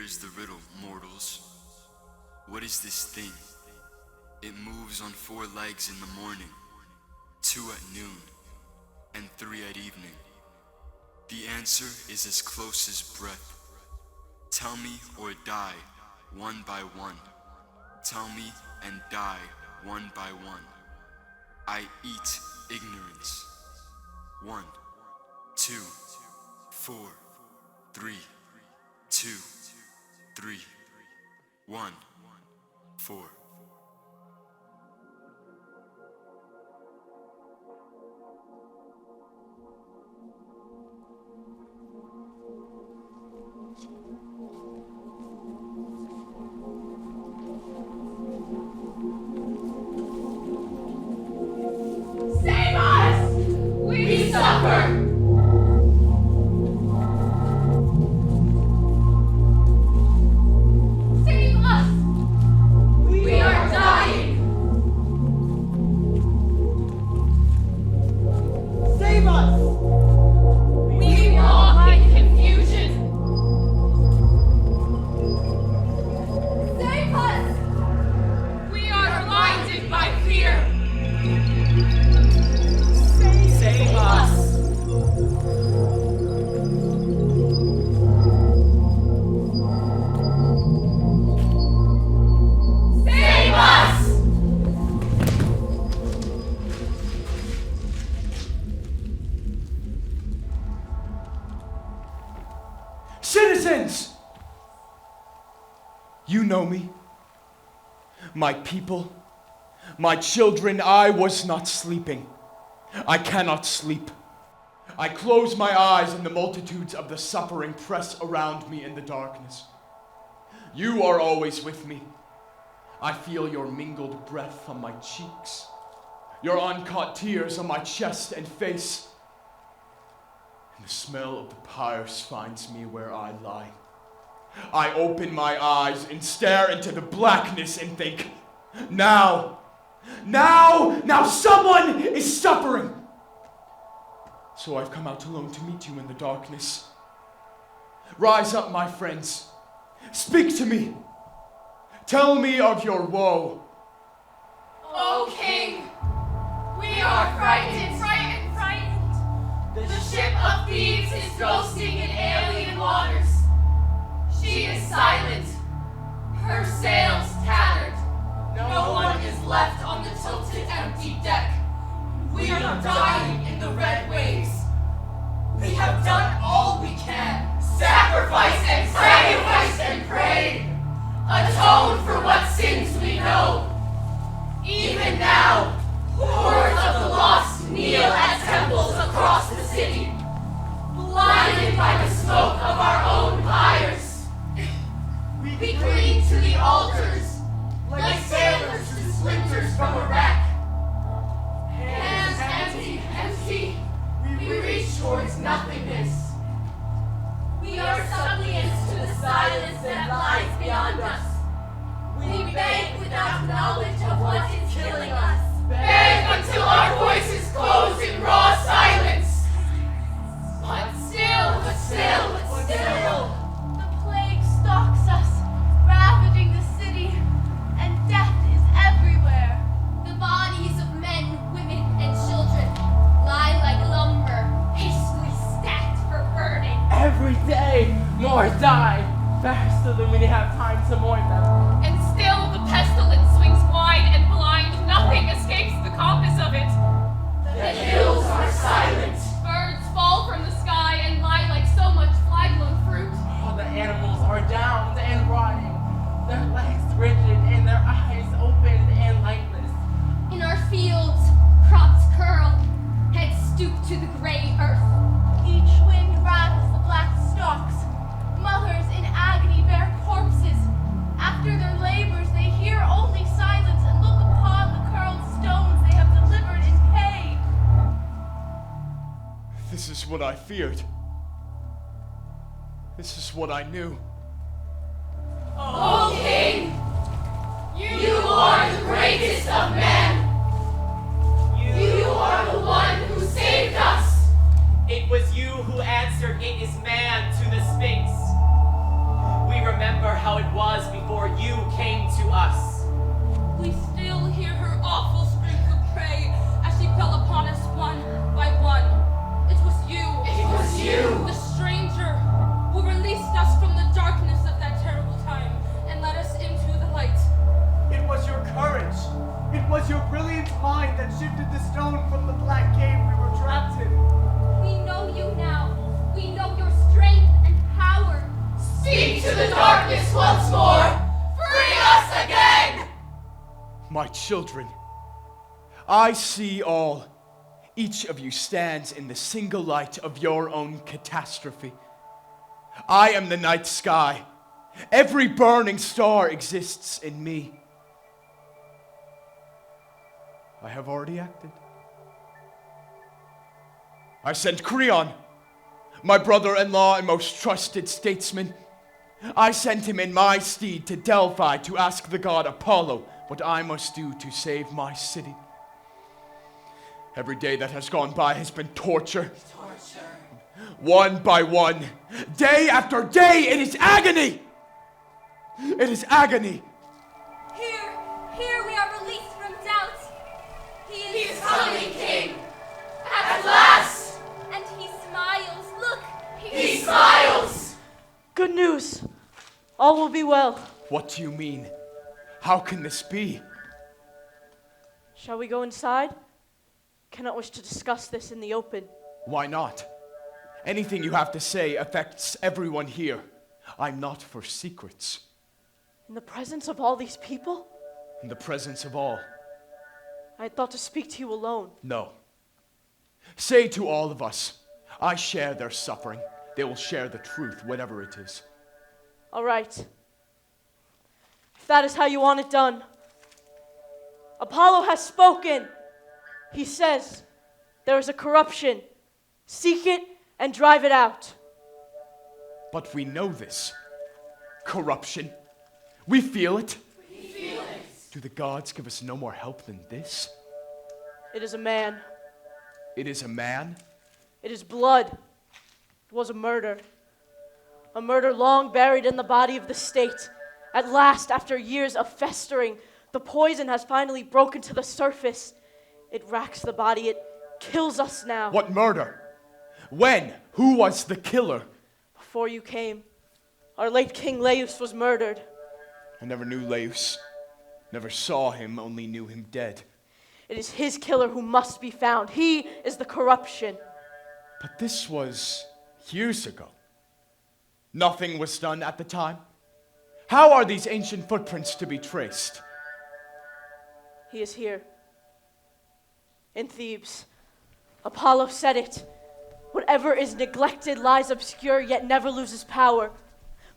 is the riddle, mortals. What is this thing? It moves on 4 legs in the morning, 2 at noon, and 3 at evening. The answer is as close as breath. Tell me or die, one by one. Tell me and die, one by one. I eat ignorance. 1, 2, 4, 3, 2, 3, 1, 4. Save us! We suffer! Citizens! You know me, my people, my children. I was not sleeping. I cannot sleep. I close my eyes and the multitudes of the suffering press around me in the darkness. You are always with me. I feel your mingled breath on my cheeks, your uncaught tears on my chest and face. And the smell of the pyres finds me where I lie. I open my eyes and stare into the blackness and think, now someone is suffering. So I've come out alone to meet you in the darkness. Rise up, my friends. Speak to me. Tell me of your woe. O King, we are frightened. The ship of Thebes is ghosting in alien waters. She is silent. Her sails tattered. No one is left on the tilted empty deck. We are dying in the red waves. We have done all we can. Sacrificed and prayed. Atone for what sins we know. Even now, hordes of the lost kneel at temples across the city, blinded by the smoke of our own pyres. We cling to the altars, like sailors to splinters from a wreck. Hands empty, we reach towards nothingness. We are suppliants to the silence that lies beyond us. We beg without knowledge of what is killing us. Beg until our voices close in raw silence. But still, the plague stalks us, ravaging the city, and death is everywhere. The bodies of men, women, and children lie like lumber, hastily stacked for burning. Every day, more die, faster than we have time to mourn them. And still the pestilence swings wide and blind. Nothing escapes the compass of it. The hills are silent. Birds fall from the sky and lie like so much fly-blown fruit. All the animals are downed and rotting, their legs rigid and their eyes opened and lightless. In our fields, crops curl, heads stoop to the gray earth. Each wind rattles the black stalks. Mothers in agony bear corpses. After their labors, they hear only silence and look upon the curled stones they have delivered in pain. This is what I feared. This is what I knew. O King, you are the greatest of men. You are the one who saved us. It was you who answered, "It is man," to the Sphinx. We remember children, I see all. Each of you stands in the single light of your own catastrophe. I am the night sky. Every burning star exists in me. I have already acted. I sent Creon, my brother-in-law and most trusted statesman. I sent him in my stead to Delphi to ask the god Apollo what I must do to save my city. Every day that has gone by has been torture. One by one, day after day, it is agony. It is agony. Here we are released from doubt. He is coming, King. At last. And he smiles. Look, He smiles. Good news. All will be well. What do you mean? How can this be? Shall we go inside? Cannot wish to discuss this in the open. Why not? Anything you have to say affects everyone here. I'm not for secrets. In the presence of all these people? In the presence of all. I had thought to speak to you alone. No. Say to all of us, I share their suffering. They will share the truth, whatever it is. All right. If that is how you want it done. Apollo has spoken. He says, there is a corruption. Seek it and drive it out. But we know this. Corruption. We feel it. Do the gods give us no more help than this? It is a man. It is a man? It is blood. It was a murder. A murder long buried in the body of the state. At last, after years of festering, the poison has finally broken to the surface. It racks the body. It kills us now. What murder? When? Who was the killer? Before you came, our late King Laius was murdered. I never knew Laius. Never saw him, only knew him dead. It is his killer who must be found. He is the corruption. But this was years ago. Nothing was done at the time. How are these ancient footprints to be traced? He is here. In Thebes. Apollo said it. Whatever is neglected lies obscure, yet never loses power.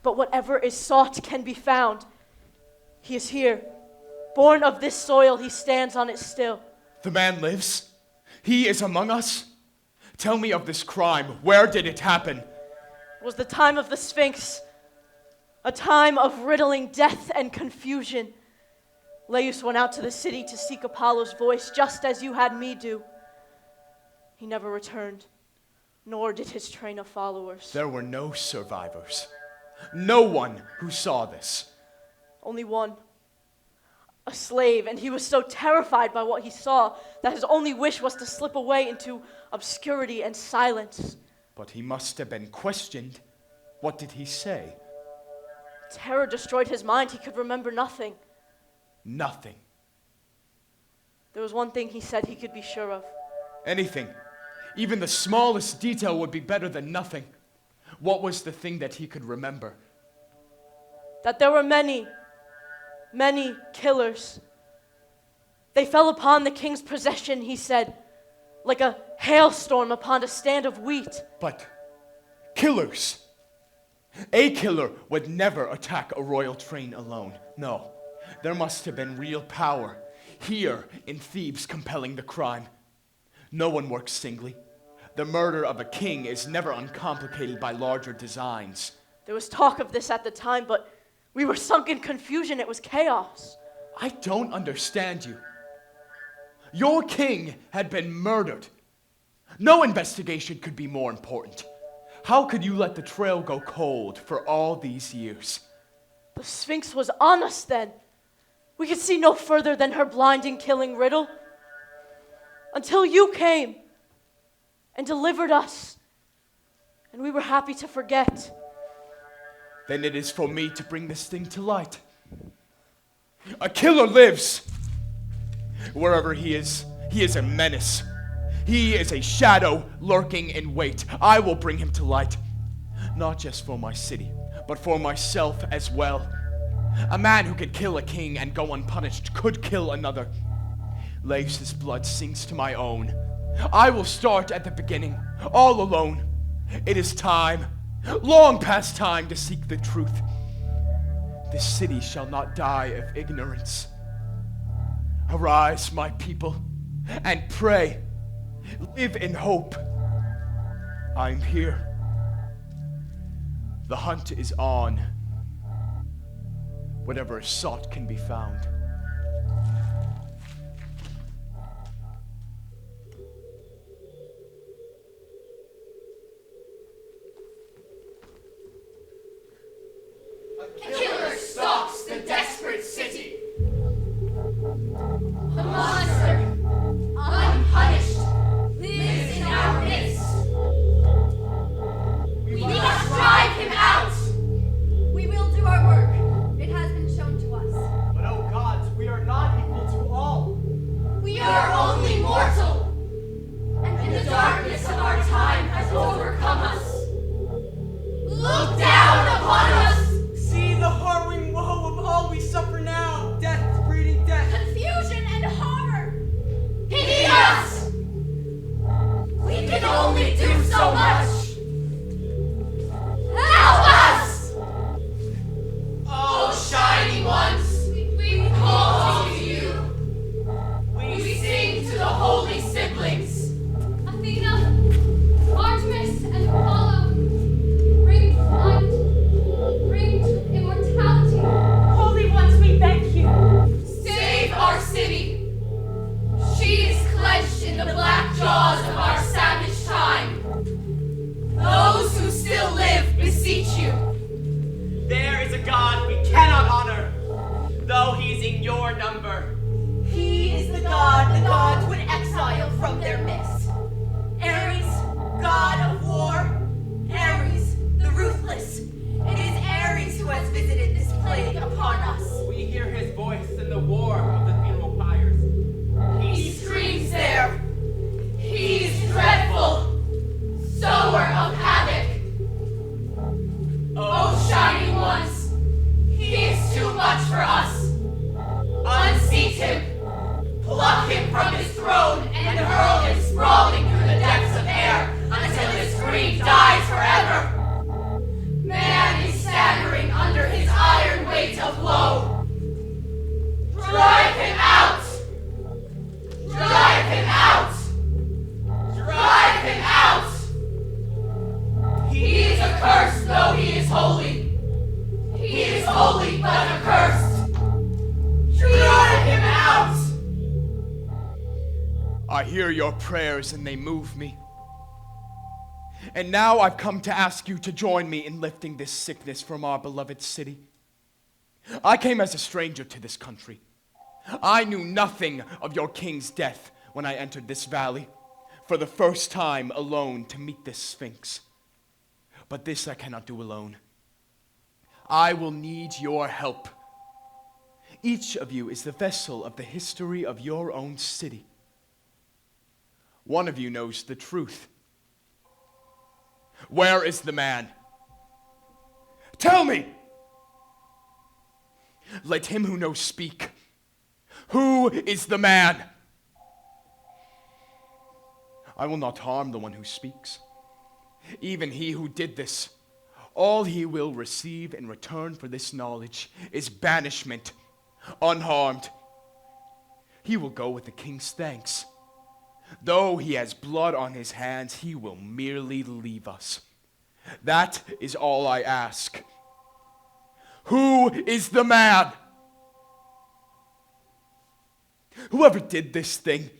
But whatever is sought can be found. He is here. Born of this soil, he stands on it still. The man lives? He is among us? Tell me of this crime. Where did it happen? It was the time of the Sphinx. A time of riddling death and confusion. Laius went out to the city to seek Apollo's voice, just as you had me do. He never returned, nor did his train of followers. There were no survivors. No one who saw this. Only one. A slave, and he was so terrified by what he saw that his only wish was to slip away into obscurity and silence. But he must have been questioned. What did he say? Terror destroyed his mind. He could remember nothing. Nothing. There was one thing he said he could be sure of. Anything. Even the smallest detail would be better than nothing. What was the thing that he could remember? That there were many killers. They fell upon the king's possession, he said, like a hailstorm upon a stand of wheat. But killers. A killer would never attack a royal train alone. No, there must have been real power here in Thebes compelling the crime. No one works singly. The murder of a king is never uncomplicated by larger designs. There was talk of this at the time, but we were sunk in confusion. It was chaos. I don't understand you. Your king had been murdered. No investigation could be more important. How could you let the trail go cold for all these years? The Sphinx was on us then. We could see no further than her blinding, killing riddle. Until you came and delivered us. And we were happy to forget. Then it is for me to bring this thing to light. A killer lives. Wherever he is a menace. He is a shadow lurking in wait. I will bring him to light. Not just for my city, but for myself as well. A man who could kill a king and go unpunished could kill another. Laius' blood sinks to my own. I will start at the beginning, all alone. It is time, long past time, to seek the truth. This city shall not die of ignorance. Arise, my people, and pray. Live in hope. I'm here. The hunt is on. Whatever is sought can be found. Killer stalks the desperate city. A monster, Unpunished, lives in our midst. We must drive him out. we will do our work. It has been shown to us. But oh gods, we are not equal to all. We are only mortal, and the darkness of our time has overcome us. Look down upon us. See the harrowing woe of all we suffer now. Death breeding death. Confusion and horror. Pity us. We can only do so much. Help us! Oh, shining ones, we call to you. We sing to the holy siblings. Athena, Artemis, and Apollo, bring light, bring immortality. Holy ones, we beg you. Save our city. She is clenched in the black jaws of our savage time. Those who still live beseech you. There is a god we cannot honor, though he's in your number. He is the god the gods would exile from their midst. Ares, god of war. Ares, the ruthless. It is Ares who has visited this plague upon us. We hear his voice in the war of the funeral pyres. He screams there. He is dreadful, sower of havoc. Oh, shining ones, he is too much for us. Unseat him, pluck him from his throne, and hurl him sprawling through the depths of air until his scream dies forever. Man is staggering under his iron weight of woe. Drive him out! Drive him out! Drive him out! He is accursed, though he is holy. He is holy, but accursed. Drive him out! I hear your prayers and they move me. And now I've come to ask you to join me in lifting this sickness from our beloved city. I came as a stranger to this country. I knew nothing of your king's death when I entered this valley, for the first time alone to meet this Sphinx. But this I cannot do alone. I will need your help. Each of you is the vessel of the history of your own city. One of you knows the truth. Where is the man? Tell me! Let him who knows speak. Who is the man? I will not harm the one who speaks. Even he who did this, all he will receive in return for this knowledge is banishment, unharmed. He will go with the king's thanks. Though he has blood on his hands, he will merely leave us. That is all I ask. Who is the man? Whoever did this thing,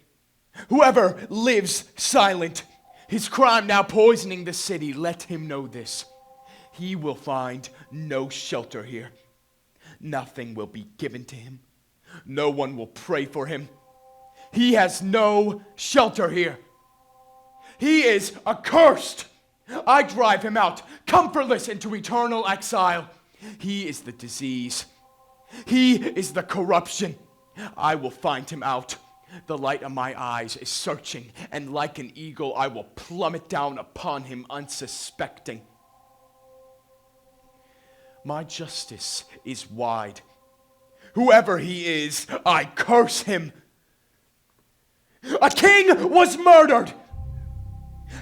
whoever lives silent, his crime now poisoning the city, let him know this. He will find no shelter here. Nothing will be given to him. No one will pray for him. He has no shelter here. He is accursed. I drive him out, comfortless into eternal exile. He is the disease. He is the corruption. I will find him out. The light of my eyes is searching, and like an eagle, I will plummet down upon him unsuspecting. My justice is wide. Whoever he is, I curse him. A king was murdered!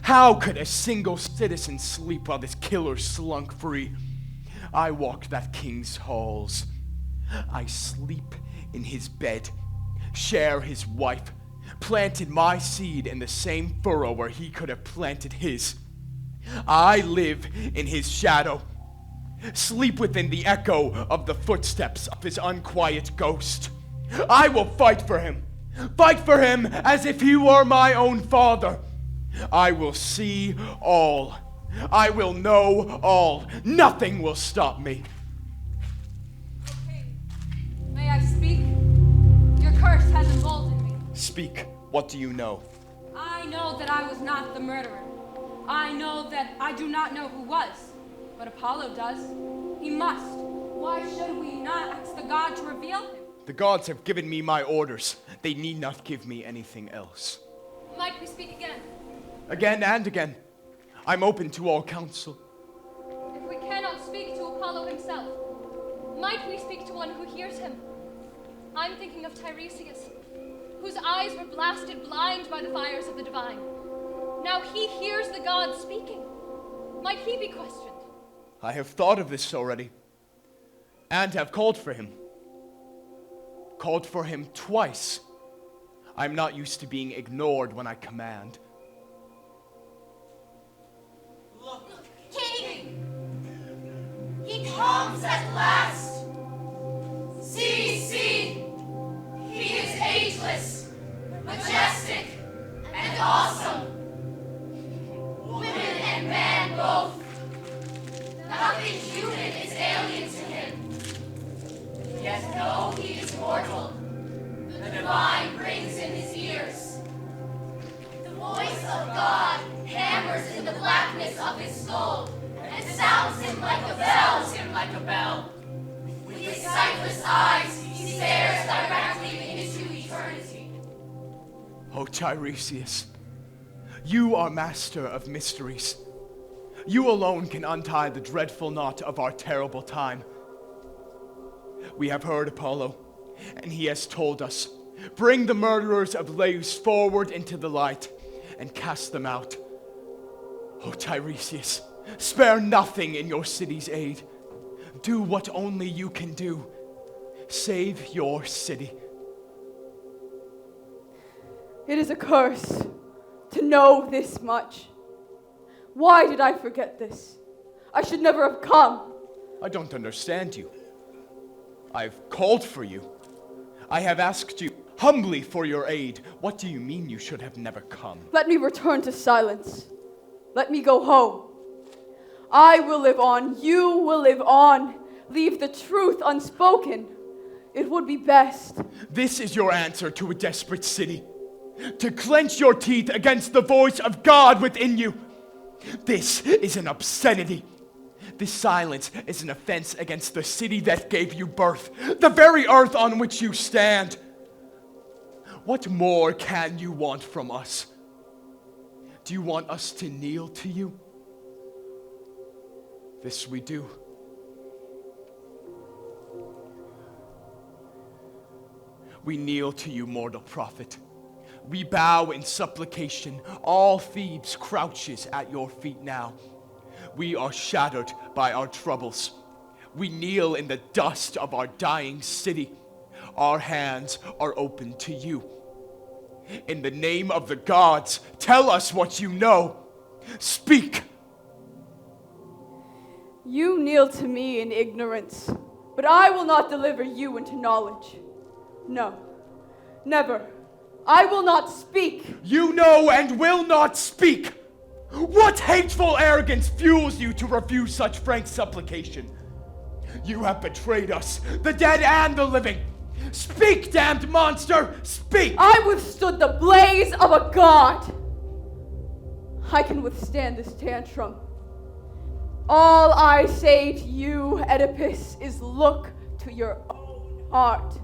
How could a single citizen sleep while this killer slunk free? I walk that king's halls. I sleep in his bed, share his wife, planted my seed in the same furrow where he could have planted his. I live in his shadow, sleep within the echo of the footsteps of his unquiet ghost. I will fight for him as if he were my own father. I will see all. I will know all. Nothing will stop me. Okay. May I speak? Your curse has emboldened me. Speak. What do you know? I know that I was not the murderer. I know that I do not know who was. But Apollo does. He must. Why should we not ask the god to reveal him? The gods have given me my orders. They need not give me anything else. Might we speak again? Again and again. I'm open to all counsel. If we cannot speak to Apollo himself, might we speak to one who hears him? I'm thinking of Tiresias, whose eyes were blasted blind by the fires of the divine. Now he hears the gods speaking. Might he be questioned? I have thought of this already, and have called for him. Called for him twice. I'm not used to being ignored when I command. Look, King! He comes at last! See, see! He is ageless, majestic, and awesome. Woman and man both. Nothing human is alien to him. Yet though he is mortal, the divine rings in his ears. The voice of God hammers in the blackness of his soul and sounds him like a bell. With his sightless eyes, he stares directly into eternity. O Tiresias, you are master of mysteries. You alone can untie the dreadful knot of our terrible time. We have heard Apollo, and he has told us, bring the murderers of Laius forward into the light and cast them out. O Tiresias, spare nothing in your city's aid. Do what only you can do. Save your city. It is a curse to know this much. Why did I forget this? I should never have come. I don't understand you. I've called for you. I have asked you humbly for your aid. What do you mean you should have never come? Let me return to silence. Let me go home. I will live on. You will live on. Leave the truth unspoken. It would be best. This is your answer to a desperate city. To clench your teeth against the voice of God within you. This is an obscenity. This silence is an offense against the city that gave you birth, the very earth on which you stand. What more can you want from us? Do you want us to kneel to you? This we do. We kneel to you, mortal prophet. We bow in supplication. All Thebes crouches at your feet now. We are shattered by our troubles. We kneel in the dust of our dying city. Our hands are open to you. In the name of the gods, tell us what you know. Speak. You kneel to me in ignorance, but I will not deliver you into knowledge. No, never. I will not speak. You know and will not speak. What hateful arrogance fuels you to refuse such frank supplication? You have betrayed us, the dead and the living. Speak, damned monster, speak! I withstood the blaze of a god. I can withstand this tantrum. All I say to you, Oedipus, is look to your own heart.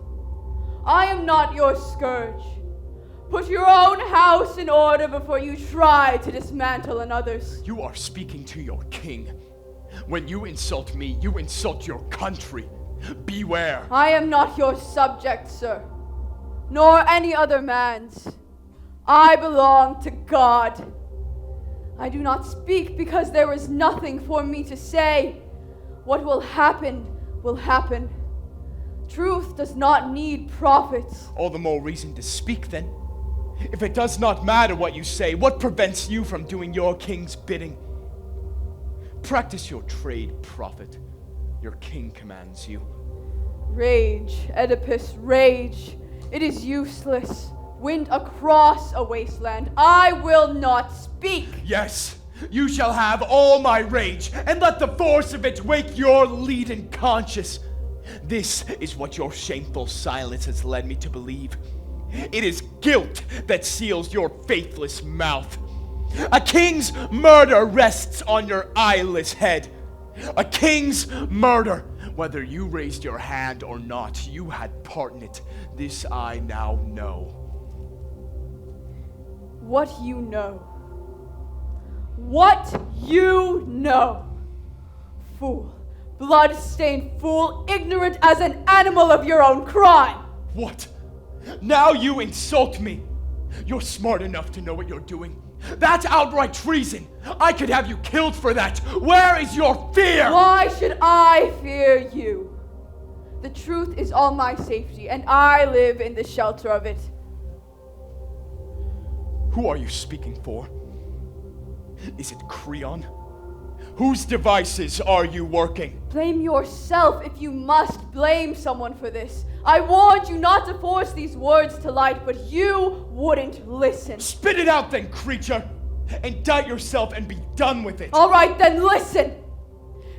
I am not your scourge. Put your own house in order before you try to dismantle another's. You are speaking to your king. When you insult me, you insult your country. Beware. I am not your subject, sir, nor any other man's. I belong to God. I do not speak because there is nothing for me to say. What will happen will happen. Truth does not need prophets. All the more reason to speak then. If it does not matter what you say, what prevents you from doing your king's bidding? Practice your trade, prophet. Your king commands you. Rage, Oedipus, rage. It is useless. Wind across a wasteland. I will not speak. Yes, you shall have all my rage, and let the force of it wake your leaden conscience. This is what your shameful silence has led me to believe. It is guilt that seals your faithless mouth. A king's murder rests on your eyeless head. A king's murder. Whether you raised your hand or not, you had part in it. This I now know. What you know. What you know. Fool. Blood-stained fool, ignorant as an animal of your own crime. What? Now you insult me. You're smart enough to know what you're doing. That's outright treason. I could have you killed for that. Where is your fear? Why should I fear you? The truth is all my safety, and I live in the shelter of it. Who are you speaking for? Is it Creon? Whose devices are you working? Blame yourself if you must blame someone for this. I warned you not to force these words to light, but you wouldn't listen. Spit it out then, creature! Indict yourself and be done with it. All right, then listen.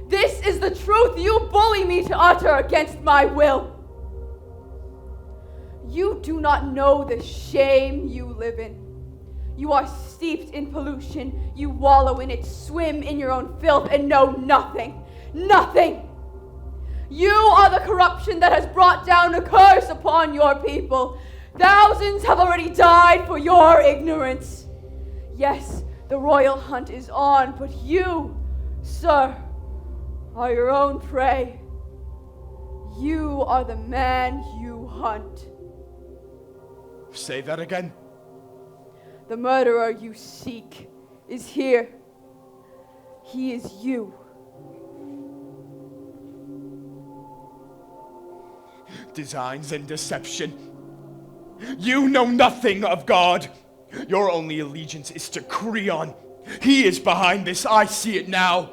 This is the truth you bully me to utter against my will. You do not know the shame you live in. You are steeped in pollution. You wallow in it, swim in your own filth, and know nothing. Nothing. You are the corruption that has brought down a curse upon your people. Thousands have already died for your ignorance. Yes, the royal hunt is on, but you, sir, are your own prey. You are the man you hunt. Say that again. The murderer you seek is here. He is you. Designs and deception. You know nothing of God. Your only allegiance is to Creon. He is behind this, I see it now.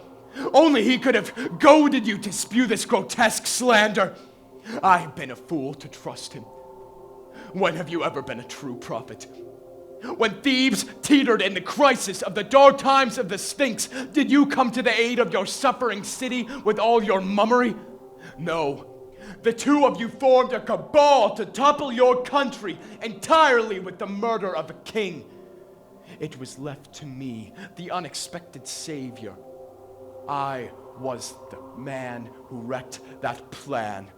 Only he could have goaded you to spew this grotesque slander. I have been a fool to trust him. When have you ever been a true prophet? When Thebes teetered in the crisis of the dark times of the Sphinx, did you come to the aid of your suffering city with all your mummery? No. The two of you formed a cabal to topple your country entirely with the murder of a king. It was left to me, the unexpected savior. I was the man who wrecked that plan.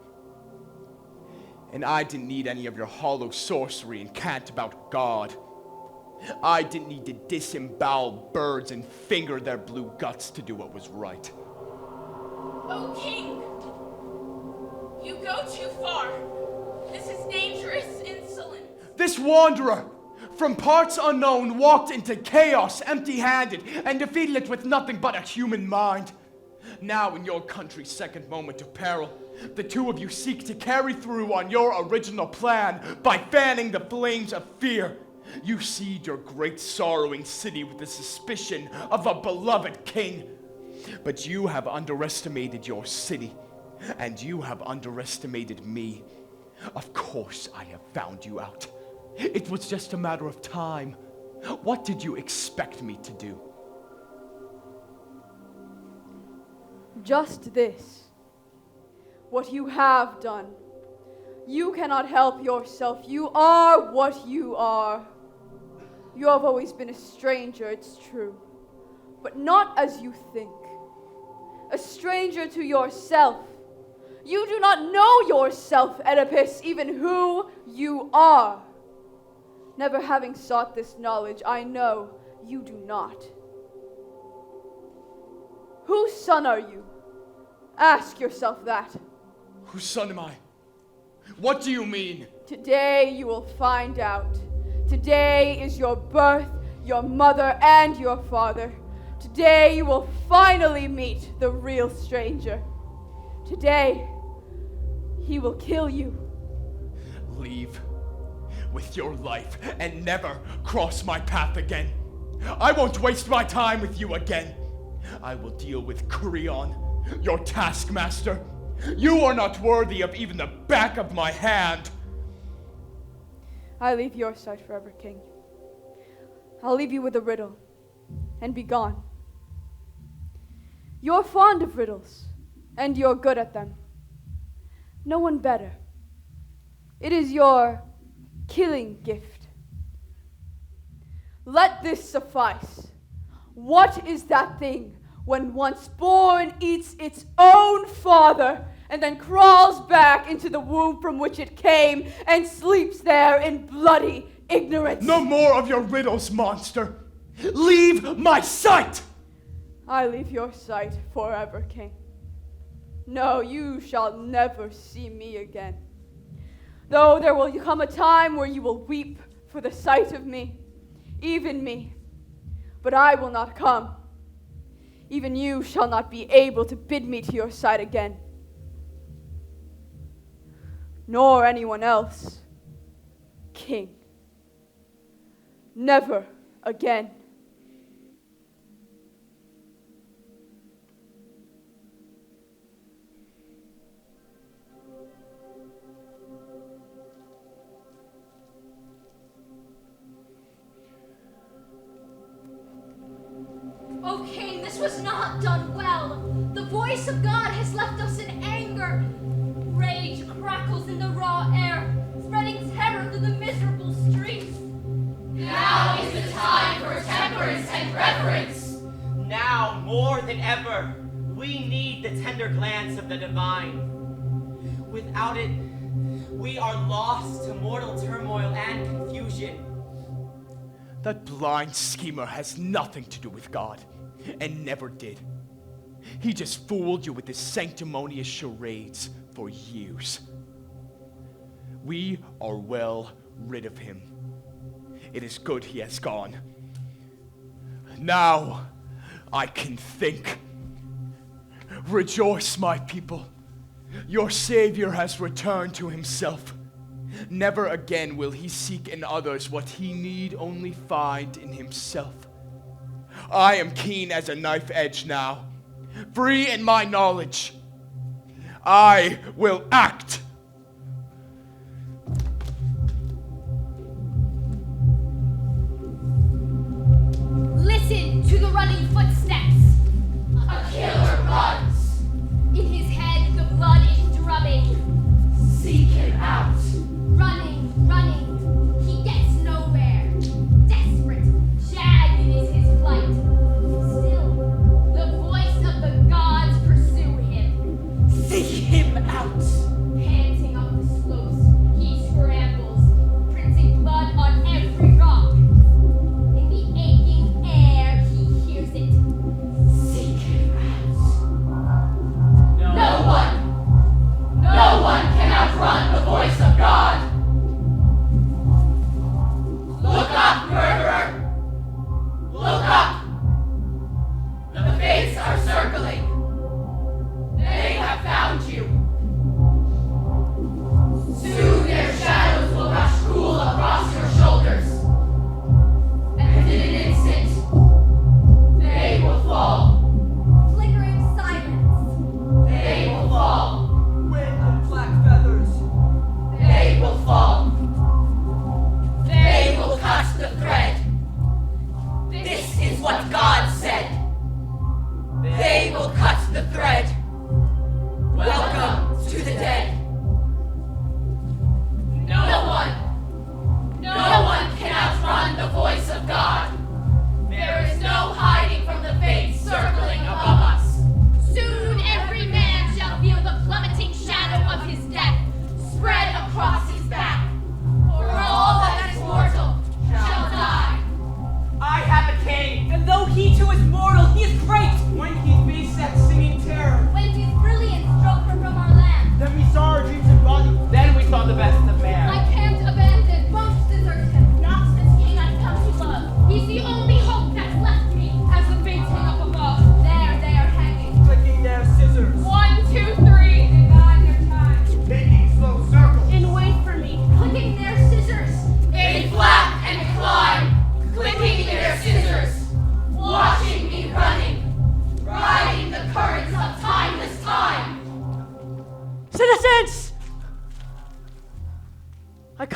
And I didn't need any of your hollow sorcery and cant about God. I didn't need to disembowel birds and finger their blue guts to do what was right. O King! You go too far. This is dangerous insolence. This wanderer, from parts unknown, walked into chaos empty-handed and defeated it with nothing but a human mind. Now, in your country's second moment of peril, the two of you seek to carry through on your original plan by fanning the flames of fear. You seed your great sorrowing city with the suspicion of a beloved king. But you have underestimated your city, and you have underestimated me. Of course I have found you out. It was just a matter of time. What did you expect me to do? Just this. What you have done. You cannot help yourself. You are what you are. You have always been a stranger, it's true, but not as you think. A stranger to yourself. You do not know yourself, Oedipus, even who you are. Never having sought this knowledge, I know you do not. Whose son are you? Ask yourself that. Whose son am I? What do you mean? Today you will find out. Today is your birth, your mother, and your father. Today you will finally meet the real stranger. Today, he will kill you. Leave with your life and never cross my path again. I won't waste my time with you again. I will deal with Creon, your taskmaster. You are not worthy of even the back of my hand. I leave your sight forever, King. I'll leave you with a riddle, and be gone. You're fond of riddles, and you're good at them. No one better. It is your killing gift. Let this suffice. What is that thing when once born eats its own father and then crawls back into the womb from which it came and sleeps there in bloody ignorance? No more of your riddles, monster. Leave my sight! I leave your sight forever, King. No, you shall never see me again. Though there will come a time where you will weep for the sight of me, even me. But I will not come. Even you shall not be able to bid me to your side again. Nor anyone else, King. Never again. O King, this was not done well. The voice of God has left us in anger. Rage crackles in the raw air, spreading terror through the miserable streets. Now is the time for temperance and reverence. Now, more than ever, we need the tender glance of the divine. Without it, we are lost to mortal turmoil and confusion. That blind schemer has nothing to do with God, and never did. He just fooled you with his sanctimonious charades for years. We are well rid of him. It is good he has gone. Now I can think. Rejoice, my people. Your Savior has returned to himself. Never again will he seek in others what he need only find in himself. I am keen as a knife edge now, free in my knowledge. I will act. Listen to the running footsteps. A killer runs. In his head, the blood is drumming. Seek him out. Running, running, he gets nowhere. Desperate, jagged is his flight. Still, the voice of the gods pursue him. Seek him out. Panting up the slopes, he scrambles, printing blood on every rock. In the aching air, he hears it. Seek him out. No one can outrun the voice of God. Look up, murderer! Look up! The fates are circling. They have found you. Soon their shadows will rush cool across your shoulders. And in an instant, they will fall. Flickering silence. They will fall. Wind and black feathers. They will fall. They will cut the thread. This is what God said. They will cut the thread. Welcome to the dead. No one can outrun the voice of God. There is no hiding from the fates circling above us. Soon every man shall feel the plummeting shadow of his death spread across his back. For all that is mortal shall die. I have a king, And though he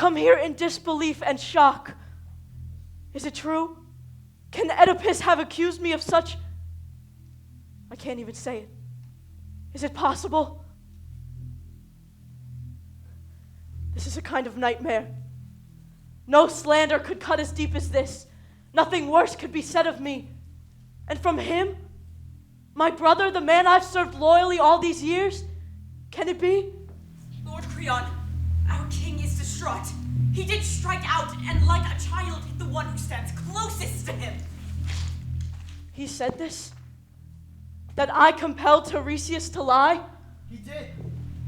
come here in disbelief and shock. Is it true? Can Oedipus have accused me of such? I can't even say it. Is it possible? This is a kind of nightmare. No slander could cut as deep as this. Nothing worse could be said of me. And from him? My brother, the man I've served loyally all these years? Can it be? Lord Creon, our king is distraught. He did strike out, and like a child, hit the one who stands closest to him. He said this? That I compelled Tiresias to lie? He did.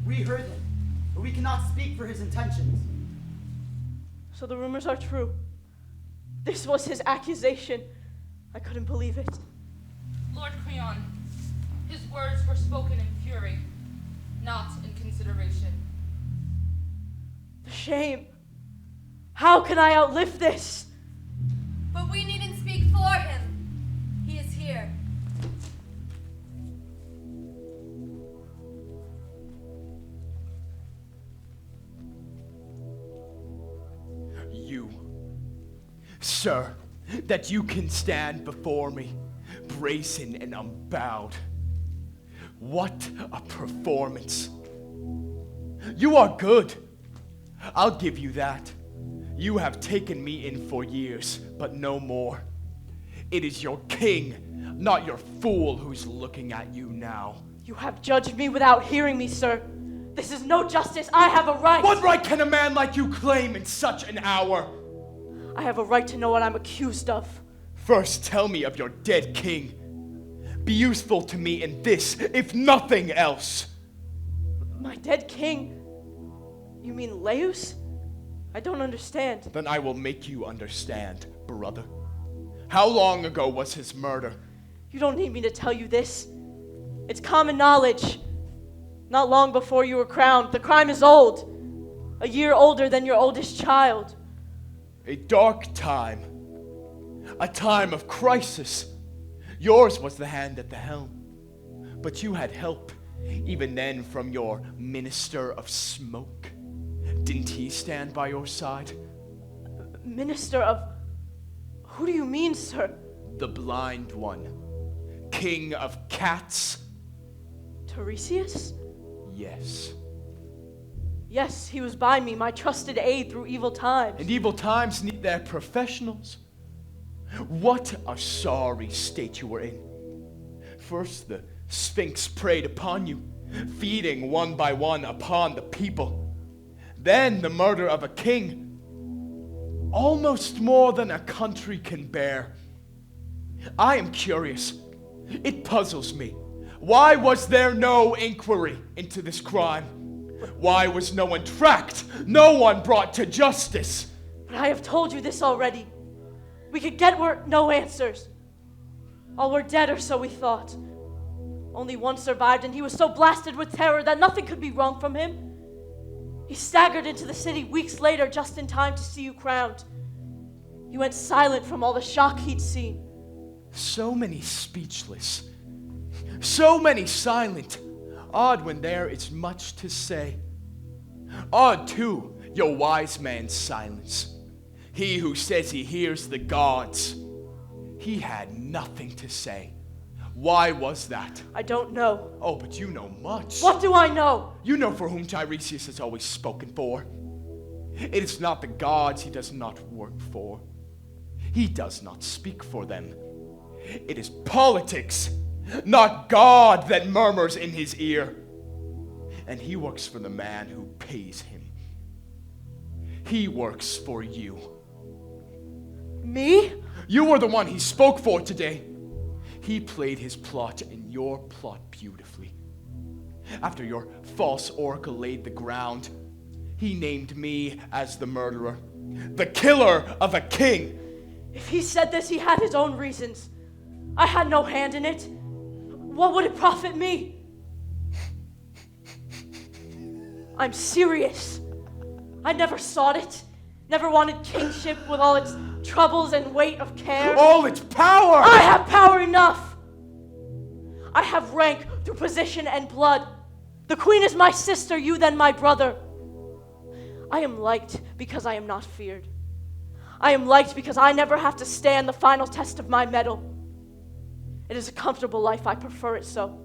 We heard him, but we cannot speak for his intentions. So the rumors are true. This was his accusation. I couldn't believe it. Lord Creon, his words were spoken in fury, not in consideration. The shame. How can I outlive this? But we needn't speak for him. He is here. You, sir, that you can stand before me, brazen and unbowed. What a performance. You are good. I'll give you that. You have taken me in for years, but no more. It is your king, not your fool, who's looking at you now. You have judged me without hearing me, sir. This is no justice. I have a right. What right can a man like you claim in such an hour? I have a right to know what I'm accused of. First, tell me of your dead king. Be useful to me in this, if nothing else. My dead king? You mean Laius? I don't understand. Then I will make you understand, brother. How long ago was his murder? You don't need me to tell you this. It's common knowledge. Not long before you were crowned. The crime is old. A year older than your oldest child. A dark time. A time of crisis. Yours was the hand at the helm. But you had help, even then, from your minister of smoke. Didn't he stand by your side? Minister of... Who do you mean, sir? The blind one. King of cats. Tiresias? Yes. Yes, he was by me, my trusted aid through evil times. And evil times need their professionals. What a sorry state you were in. First, the Sphinx preyed upon you, feeding one by one upon the people. Then the murder of a king, almost more than a country can bear. I am curious. It puzzles me. Why was there no inquiry into this crime? Why was no one tracked? No one brought to justice? But I have told you this already. We could get no answers. All were dead, or so we thought. Only one survived, and he was so blasted with terror that nothing could be wrung from him. He staggered into the city weeks later, just in time to see you crowned. He went silent from all the shock he'd seen. So many speechless. So many silent. Odd when there is much to say. Odd, too, your wise man's silence. He who says he hears the gods. He had nothing to say. Why was that? I don't know. Oh, but you know much. What do I know? You know for whom Tiresias has always spoken for. It is not the gods he does not work for. He does not speak for them. It is politics, not God, that murmurs in his ear. And he works for the man who pays him. He works for you. Me? You were the one he spoke for today. He played his plot and your plot beautifully. After your false oracle laid the ground, he named me as the murderer, the killer of a king. If he said this, he had his own reasons. I had no hand in it. What would it profit me? I'm serious. I never sought it. Never wanted kingship with all its troubles and weight of care. All its power! I have power enough. I have rank through position and blood. The queen is my sister, you then my brother. I am liked because I am not feared. I am liked because I never have to stand the final test of my mettle. It is a comfortable life. I prefer it so.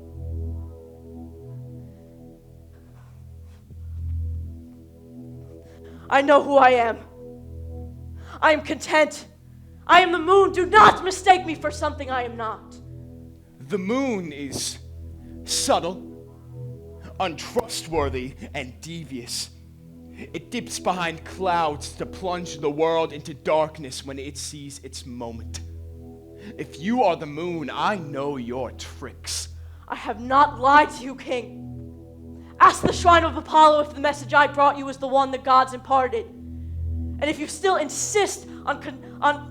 I know who I am. I am content. I am the moon. Do not mistake me for something I am not. The moon is subtle, untrustworthy, and devious. It dips behind clouds to plunge the world into darkness when it sees its moment. If you are the moon, I know your tricks. I have not lied to you, King. Ask the shrine of Apollo if the message I brought you is the one the gods imparted. And if you still insist on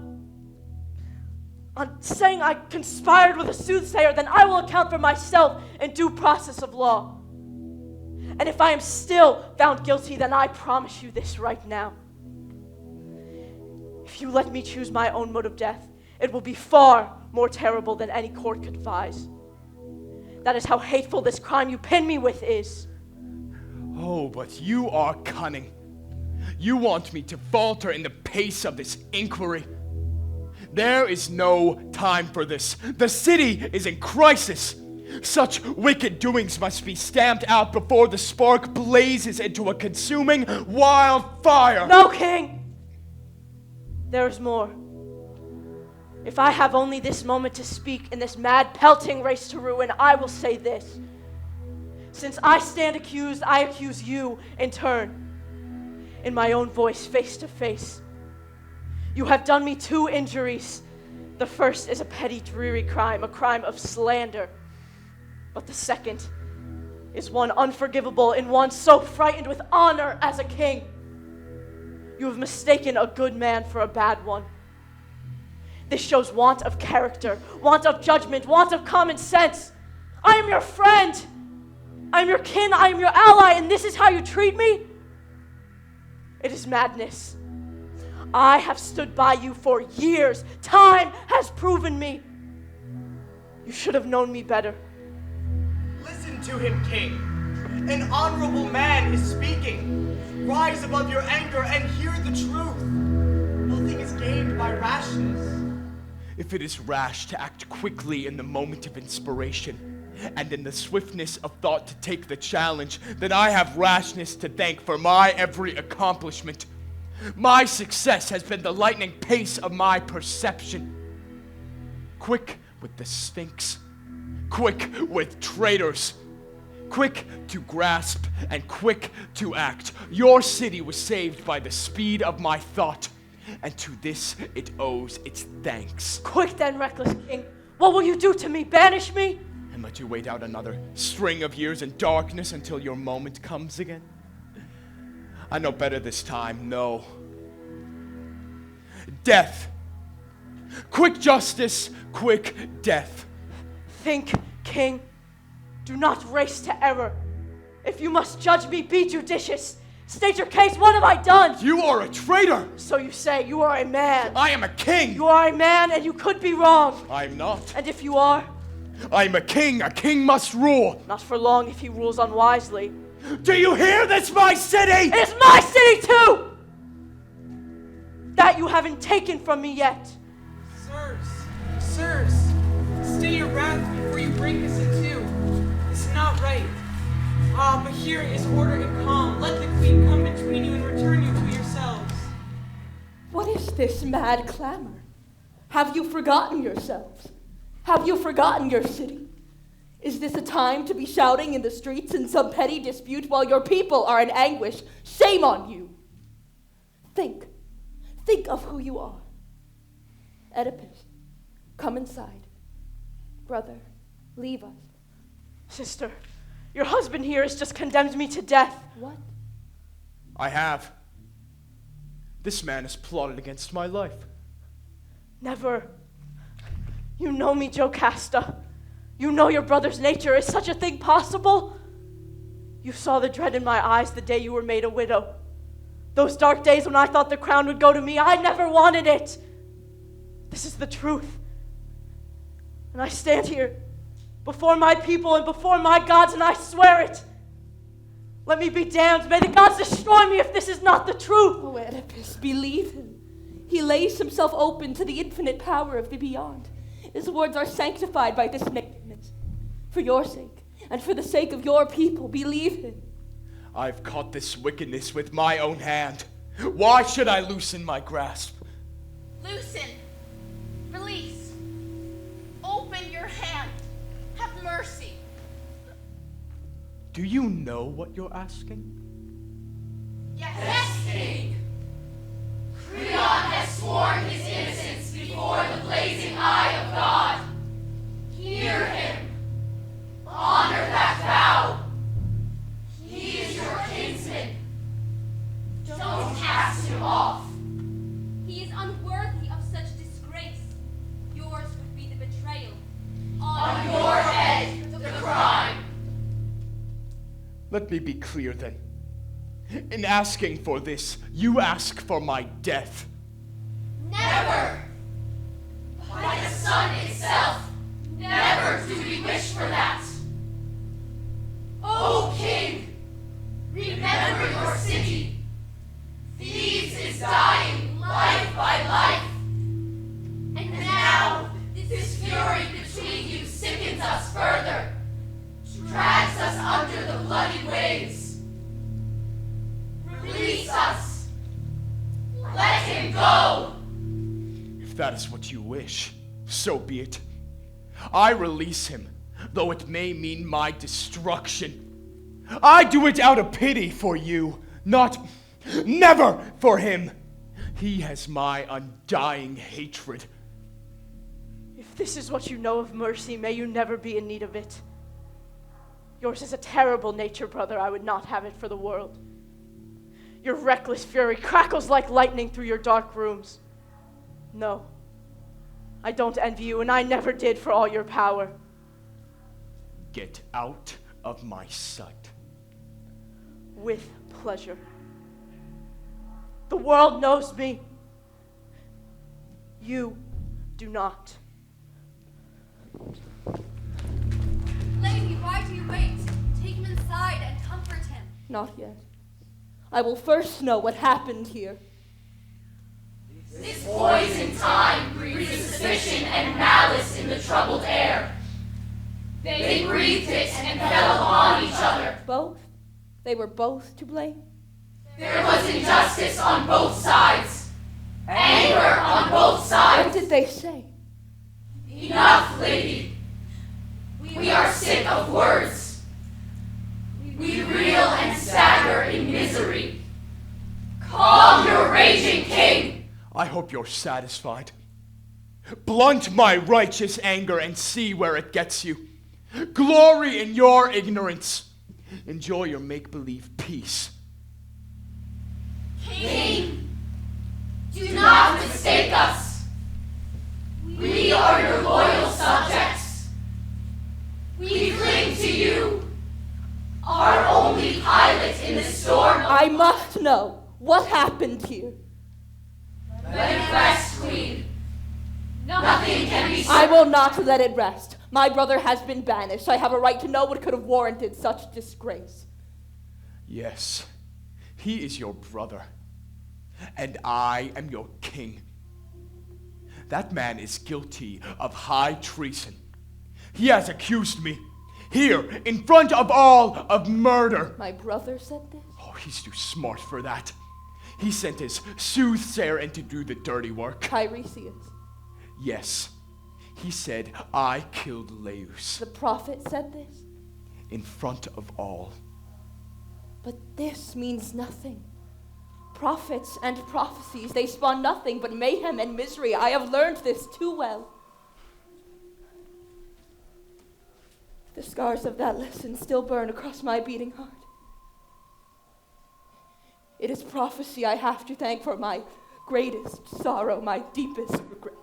saying I conspired with a soothsayer, then I will account for myself in due process of law. And if I am still found guilty, then I promise you this right now. If you let me choose my own mode of death, it will be far more terrible than any court could devise. That is how hateful this crime you pin me with is. Oh, but you are cunning. You want me to falter in the pace of this inquiry. There is no time for this. The city is in crisis. Such wicked doings must be stamped out before the spark blazes into a consuming wildfire. No, King! There is more. If I have only this moment to speak in this mad pelting race to ruin, I will say this. Since I stand accused, I accuse you in turn, in my own voice, face to face. You have done me 2 injuries. The first is a petty, dreary crime, a crime of slander. But the second is one unforgivable in one so frightened with honor as a king. You have mistaken a good man for a bad one. This shows want of character, want of judgment, want of common sense. I am your friend. I am your kin. I am your ally, and this is how you treat me? It is madness. I have stood by you for years. Time has proven me. You should have known me better. Listen to him, King. An honorable man is speaking. Rise above your anger and hear the truth. Nothing is gained by rashness. If it is rash to act quickly in the moment of inspiration, and in the swiftness of thought to take the challenge, then I have rashness to thank for my every accomplishment. My success has been the lightning pace of my perception. Quick with the Sphinx, quick with traitors, quick to grasp and quick to act. Your city was saved by the speed of my thought, and to this it owes its thanks. Quick then, reckless king. What will you do to me? Banish me? And let you wait out another string of years in darkness until your moment comes again? I know better this time, no. Death. Quick justice, quick death. Think, king. Do not race to error. If you must judge me, be judicious. State your case. What have I done? You are a traitor. So you say. You are a man. I am a king. You are a man, and you could be wrong. I'm not. And if you are? I'm a king. A king must rule. Not for long if he rules unwisely. Do you hear this, my city? It's my city too! That you haven't taken from me yet. Sirs, stay your wrath before you break us in two. It's not right. But here is order and calm. Let the queen come between you and return you to yourselves. What is this mad clamor? Have you forgotten yourselves? Have you forgotten your city? Is this a time to be shouting in the streets in some petty dispute while your people are in anguish? Shame on you! Think of who you are. Oedipus, come inside. Brother, leave us. Sister, your husband here has just condemned me to death. What? I have. This man has plotted against my life. Never. You know me, Jocasta. You know your brother's nature. Is such a thing possible? You saw the dread in my eyes the day you were made a widow. Those dark days when I thought the crown would go to me, I never wanted it. This is the truth. And I stand here before my people and before my gods, and I swear it. Let me be damned. May the gods destroy me if this is not the truth. Oh, Oedipus, believe him. He lays himself open to the infinite power of the beyond. His words are sanctified by this nakedness. For your sake, and for the sake of your people, believe him. I've caught this wickedness with my own hand. Why should I loosen my grasp? Loosen. Release. Open your hand. Have mercy. Do you know what you're asking? Yes, King. Creon has sworn his innocence before the blazing eye of God. Hear him. Honor that vow. He is your kinsman. Don't cast him off. He is unworthy of such disgrace. Yours would be the betrayal. On your head, the crime. Let me be clear then. In asking for this, you ask for my death. Never. By the sun itself, never do we wish for that. O King, remember your city. Thebes is dying life by life. And now, this fury between you sickens us further, drags us under the bloody waves. Release us. Let him go. If that is what you wish, so be it. I release him, though it may mean my destruction. I do it out of pity for you, never for him. He has my undying hatred. If this is what you know of mercy, may you never be in need of it. Yours is a terrible nature, brother. I would not have it for the world. Your reckless fury crackles like lightning through your dark rooms. No, I don't envy you, and I never did for all your power. Get out of my sight. With pleasure. The world knows me. You do not. Lady, why do you wait? Take him inside and comfort him. Not yet. I will first know what happened here. This poison time breeds suspicion and malice in the troubled air. They breathed it and fell upon each other. Both? They were both to blame? There was injustice on both sides. Anger on both sides. What did they say? Enough, lady. We are sick of words. We reel and stagger in misery. Calm your raging king. I hope you're satisfied. Blunt my righteous anger and see where it gets you. Glory in your ignorance. Enjoy your make-believe peace. King, do not mistake us. We are your loyal subjects. We cling to you, our only pilot in the storm of... I must know what happened here. Let it rest, Queen. Nothing can be... I will not let it rest. My brother has been banished. I have a right to know what could have warranted such disgrace. Yes, he is your brother, and I am your king. That man is guilty of high treason. He has accused me, here, in front of all, of murder. My brother said this? Oh, he's too smart for that. He sent his soothsayer in to do the dirty work. Tiresias. Yes, he said I killed Laius. The prophet said this? In front of all. But this means nothing. Prophets and prophecies, they spawn nothing but mayhem and misery. I have learned this too well. The scars of that lesson still burn across my beating heart. It is prophecy I have to thank for my greatest sorrow, my deepest regret.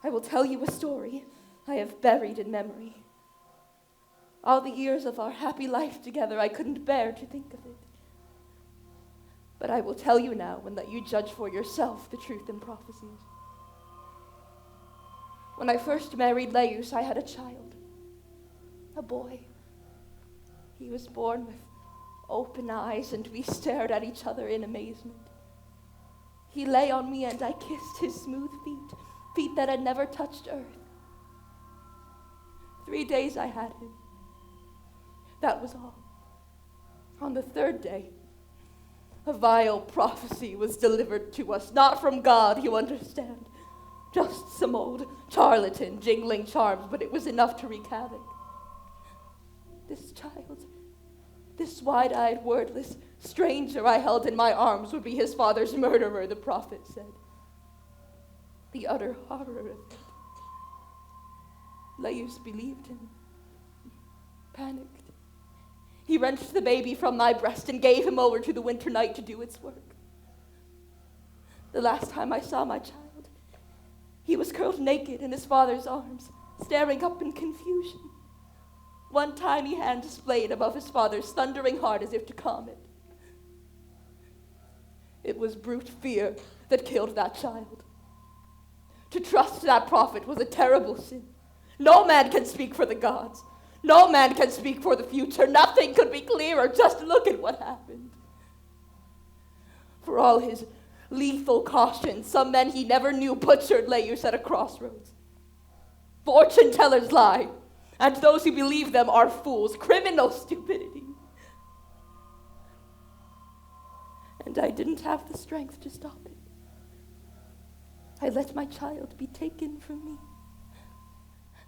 I will tell you a story I have buried in memory. All the years of our happy life together, I couldn't bear to think of it. But I will tell you now and let you judge for yourself the truth in prophecies. When I first married Laius, I had a child, a boy. He was born with open eyes, and we stared at each other in amazement. He lay on me, and I kissed his smooth feet that had never touched earth. 3 days I had him. That was all. On the third day, a vile prophecy was delivered to us, not from God, you understand. Just some old charlatan jingling charms, but it was enough to wreak havoc. This child, this wide-eyed, wordless stranger I held in my arms would be his father's murderer, the prophet said. The utter horror of it. Laius believed him, panicked. He wrenched the baby from my breast and gave him over to the winter night to do its work. The last time I saw my child, he was curled naked in his father's arms, staring up in confusion. One tiny hand displayed above his father's thundering heart as if to calm it. It was brute fear that killed that child. To trust that prophet was a terrible sin. No man can speak for the gods. No man can speak for the future. Nothing could be clearer. Just look at what happened. For all his lethal caution, some men he never knew butchered Laius at a crossroads. Fortune tellers lie, and those who believe them are fools. Criminal stupidity. And I didn't have the strength to stop it. I let my child be taken from me.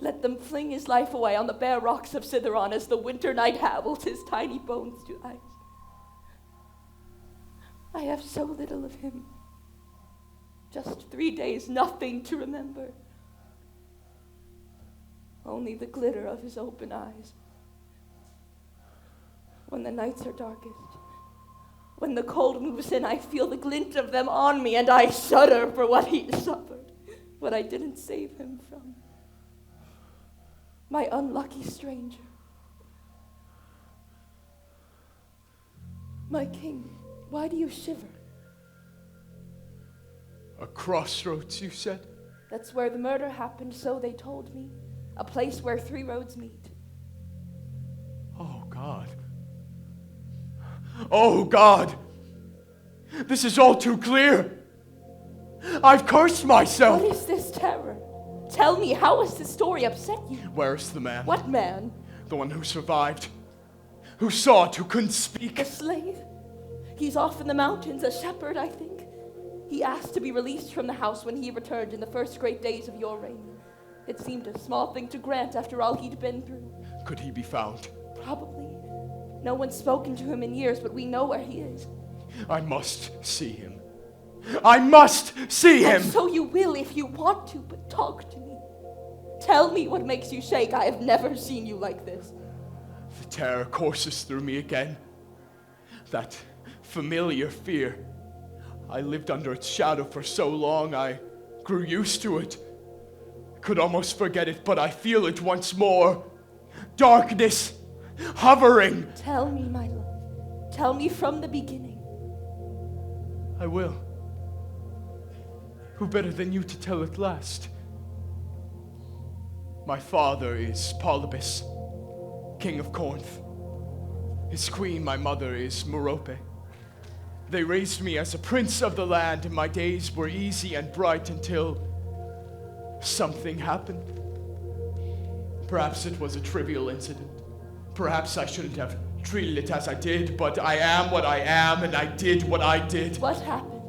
Let them fling his life away on the bare rocks of Citheron as the winter night howls his tiny bones to ice. I have so little of him. Just 3 days, nothing to remember. Only the glitter of his open eyes. When the nights are darkest, when the cold moves in, I feel the glint of them on me, and I shudder for what he suffered, what I didn't save him from. My unlucky stranger. My king, why do you shiver? A crossroads, you said? That's where the murder happened, so they told me. A place where 3 roads meet. Oh, God. Oh, God. This is all too clear. I've cursed myself. What is this terror? Tell me, how has this story upset you? Where's the man? What man? The one who survived. Who saw it, who couldn't speak. The slave? He's off in the mountains, a shepherd, I think. He asked to be released from the house when he returned in the first great days of your reign. It seemed a small thing to grant after all he'd been through. Could he be found? Probably. No one's spoken to him in years, but we know where he is. I must see him. I must see him! And so you will if you want to, but talk to me. Tell me what makes you shake. I have never seen you like this. The terror courses through me again. That familiar fear. I lived under its shadow for so long, I grew used to it. Could almost forget it, but I feel it once more. Darkness, hovering. Tell me, my love. Tell me from the beginning. I will. Who better than you to tell at last? My father is Oedipus, king of Corinth. His queen, my mother, is Merope. They raised me as a prince of the land, and my days were easy and bright until something happened. Perhaps it was a trivial incident. Perhaps I shouldn't have treated it as I did, but I am what I am, and I did what I did. What happened?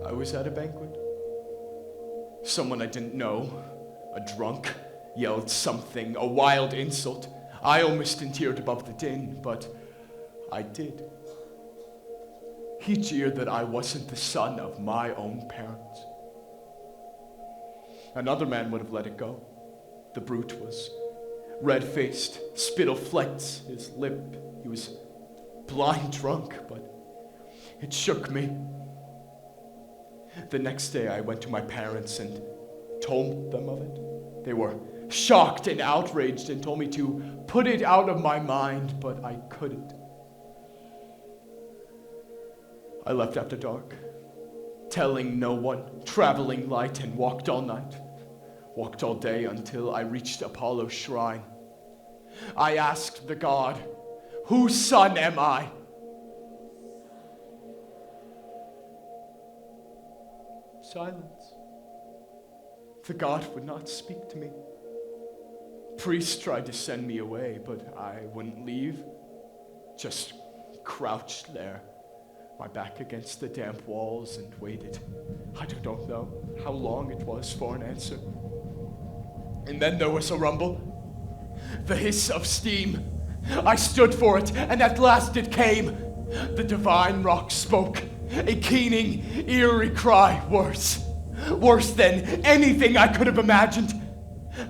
I was at a banquet. Someone I didn't know, a drunk, yelled something, a wild insult. I almost teared above the din, but I did. He jeered that I wasn't the son of my own parents. Another man would have let it go. The brute was red-faced, spittle-flecked his lip. He was blind drunk, but it shook me. The next day I went to my parents and told them of it. They were shocked and outraged and told me to put it out of my mind, but I couldn't. I left after dark, telling no one, traveling light, and walked all night. Walked all day until I reached Apollo's shrine. I asked the god, whose son am I? Silence. The god would not speak to me. Priests tried to send me away, but I wouldn't leave. Just crouched there, my back against the damp walls, and waited. I don't know how long it was for an answer. And then there was a rumble. The hiss of steam. I stood for it, and at last it came. The divine rock spoke. A keening, eerie cry, worse than anything I could have imagined.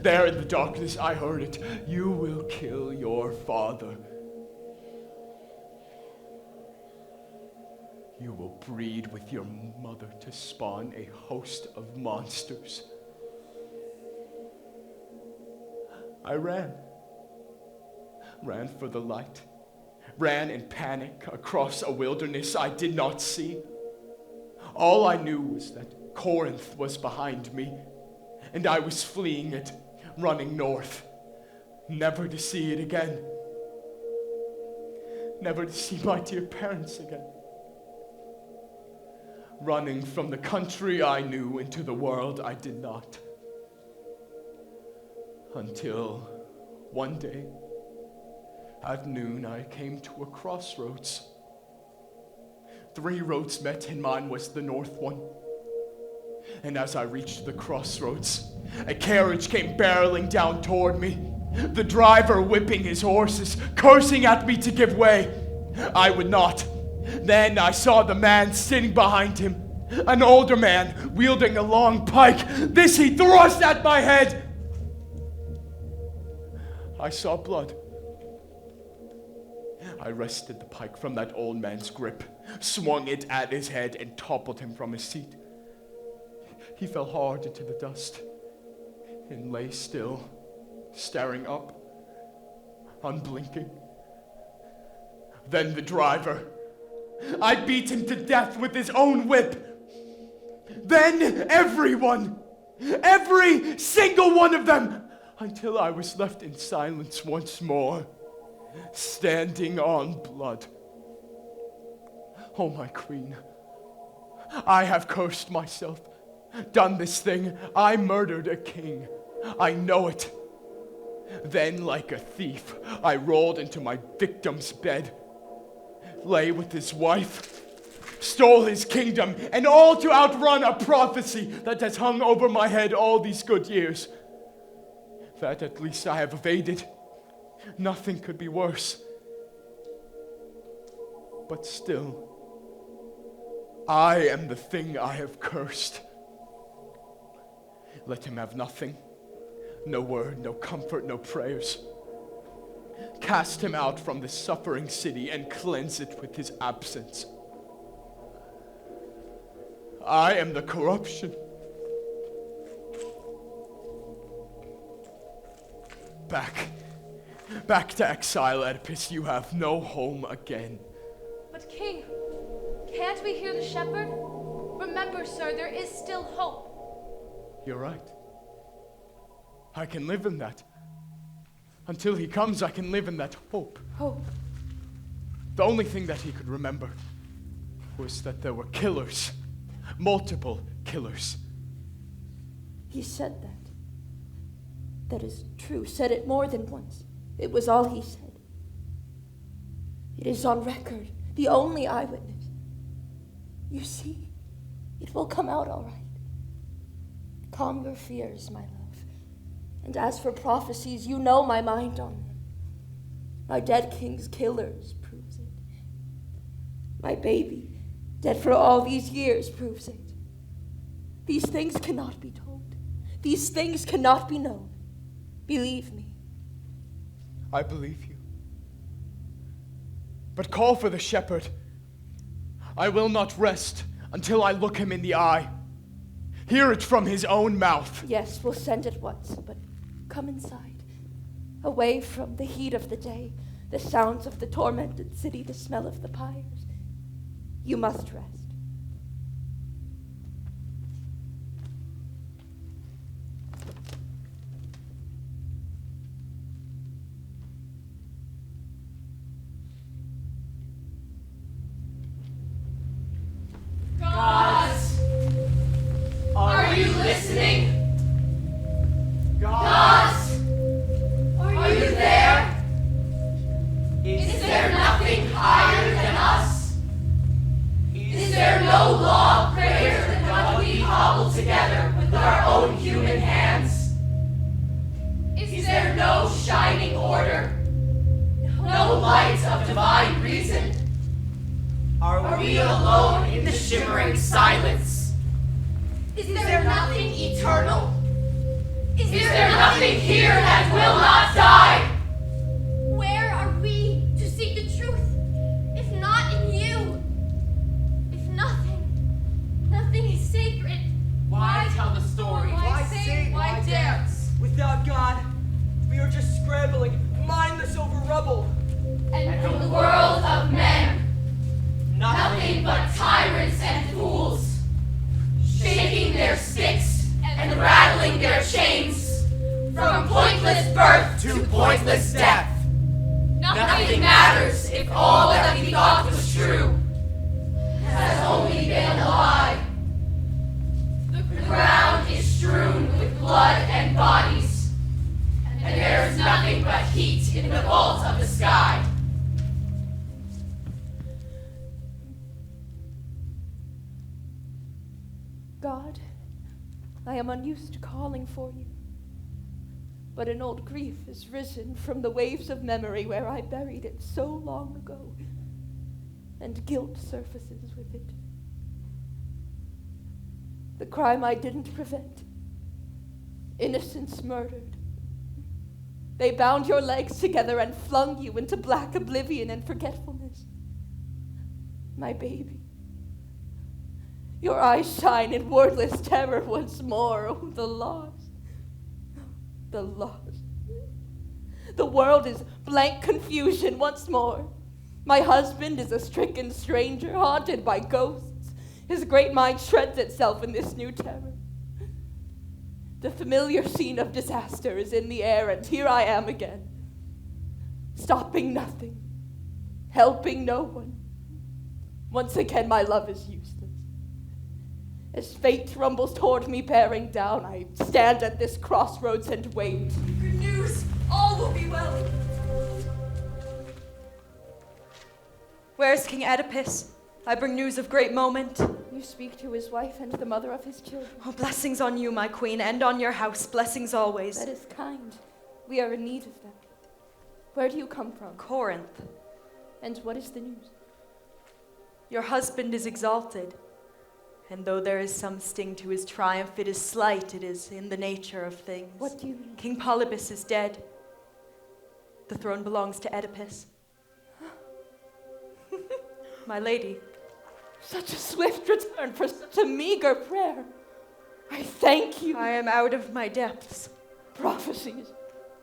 There in the darkness I heard it. You will kill your father. You will breed with your mother to spawn a host of monsters. I ran for the light. Ran in panic across a wilderness I did not see. All I knew was that Corinth was behind me, and I was fleeing it, running north, never to see it again. Never to see my dear parents again. Running from the country I knew into the world I did not. Until one day, at noon, I came to a crossroads. 3 roads met, and mine was the north one. And as I reached the crossroads, a carriage came barreling down toward me, the driver whipping his horses, cursing at me to give way. I would not. Then I saw the man sitting behind him, an older man wielding a long pike. This he thrust at my head. I saw blood. I wrested the pike from that old man's grip, swung it at his head, and toppled him from his seat. He fell hard into the dust and lay still, staring up, unblinking. Then the driver. I beat him to death with his own whip. Then everyone, every single one of them, until I was left in silence once more, standing on blood. Oh, my queen, I have cursed myself, done this thing. I murdered a king. I know it. Then, like a thief, I rolled into my victim's bed, lay with his wife, stole his kingdom, and all to outrun a prophecy that has hung over my head all these good years. That at least I have evaded. Nothing could be worse. But still, I am the thing I have cursed. Let him have nothing. No word, no comfort, no prayers. Cast him out from this suffering city and cleanse it with his absence. I am the corruption. Back to exile, Oedipus. You have no home again. But King, can't we hear the shepherd? Remember, sir, there is still hope. You're right. I can live in that. Until he comes, I can live in that hope. Hope. The only thing that he could remember was that there were killers. Multiple killers. He said that. That is true. Said it more than once. It was all he said. It is on record. The only eyewitness. You see, it will come out all right. Calm your fears, my love. And as for prophecies, you know my mind on them. My dead king's killers proves it. My baby, dead for all these years, proves it. These things cannot be told. These things cannot be known. Believe me. I believe you. But call for the shepherd. I will not rest until I look him in the eye. Hear it from his own mouth. Yes, we'll send at once, but come inside. Away from the heat of the day, the sounds of the tormented city, the smell of the pyres. You must rest. listening? Gods, are you there? Is there nothing higher than us? Is there no law greater than what we cobble together with our own human hands? Is there no shining order? No light of divine reason? Are we alone in the shimmering silence? Is there nothing eternal? Is there nothing here that will not die? Where are we to seek the truth, if not in you? If nothing is sacred. Why tell the story? Why sing? Why dance? Without God, we are just scrambling, mindless over rubble. And from the world of men, nothing but tyrants and fools, shaking their sticks and rattling their chains, from pointless birth to pointless death. Nothing matters if all that we thought was true has only been a lie. The ground is strewn with blood and bodies, and there is nothing but heat in the vault of the sky. God, I am unused to calling for you. But an old grief is risen from the waves of memory where I buried it so long ago, and guilt surfaces with it. The crime I didn't prevent. Innocents murdered. They bound your legs together and flung you into black oblivion and forgetfulness. My baby. Your eyes shine in wordless terror once more. Oh, the loss. The loss. The world is blank confusion once more. My husband is a stricken stranger, haunted by ghosts. His great mind shreds itself in this new terror. The familiar scene of disaster is in the air, and here I am again, stopping nothing, helping no one. Once again, my love is useless. As fate rumbles toward me bearing down, I stand at this crossroads and wait. Good news! All will be well. Where's King Oedipus? I bring news of great moment. You speak to his wife and the mother of his children. Oh, blessings on you, my queen, and on your house. Blessings always. That is kind. We are in need of them. Where do you come from? Corinth. And what is the news? Your husband is exalted. And though there is some sting to his triumph, it is slight, it is in the nature of things. What do you mean? King Polybus is dead. The throne belongs to Oedipus. My lady. Such a swift return for such a meager prayer. I thank you. I am out of my depths. Prophecies.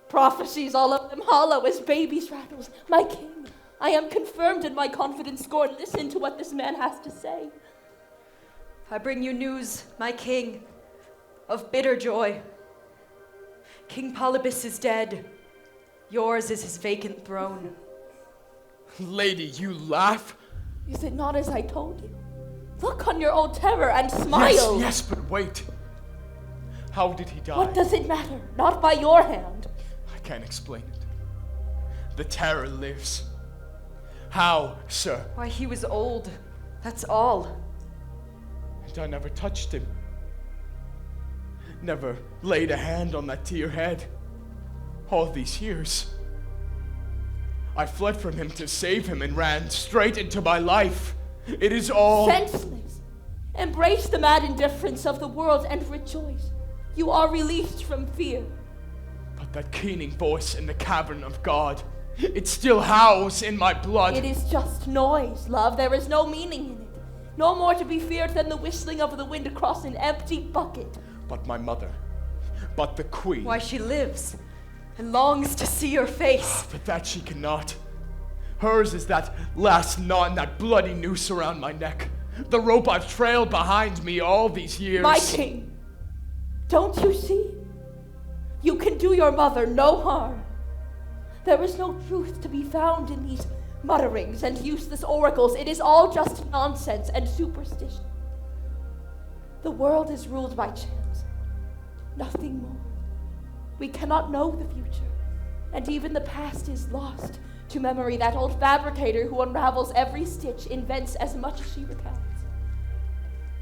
Prophecies, all of them hollow as babies' rattles. My king, I am confirmed in my confident scorn. Listen to what this man has to say. I bring you news, my king, of bitter joy. King Polybus is dead. Yours is his vacant throne. Lady, you laugh? Is it not as I told you? Look on your old terror and smile. Yes, but wait. How did he die? What does it matter? Not by your hand. I can't explain it. The terror lives. How, sir? Why, he was old. That's all. And I never touched him. Never laid a hand on that dear head. All these years. I fled from him to save him and ran straight into my life. It is all senseless. Embrace the mad indifference of the world and rejoice. You are released from fear. But that keening voice in the cavern of God, it still howls in my blood. It is just noise, love. There is no meaning in it. No more to be feared than the whistling of the wind across an empty bucket. But my mother, but the queen. Why, she lives and longs to see your face. But that she cannot. Hers is that last knot and that bloody noose around my neck. The rope I've trailed behind me all these years. My king, don't you see? You can do your mother no harm. There is no truth to be found in these mutterings and useless oracles. It is all just nonsense and superstition. The world is ruled by chance. Nothing more. We cannot know the future, and even the past is lost to memory. That old fabricator who unravels every stitch invents as much as she recounts.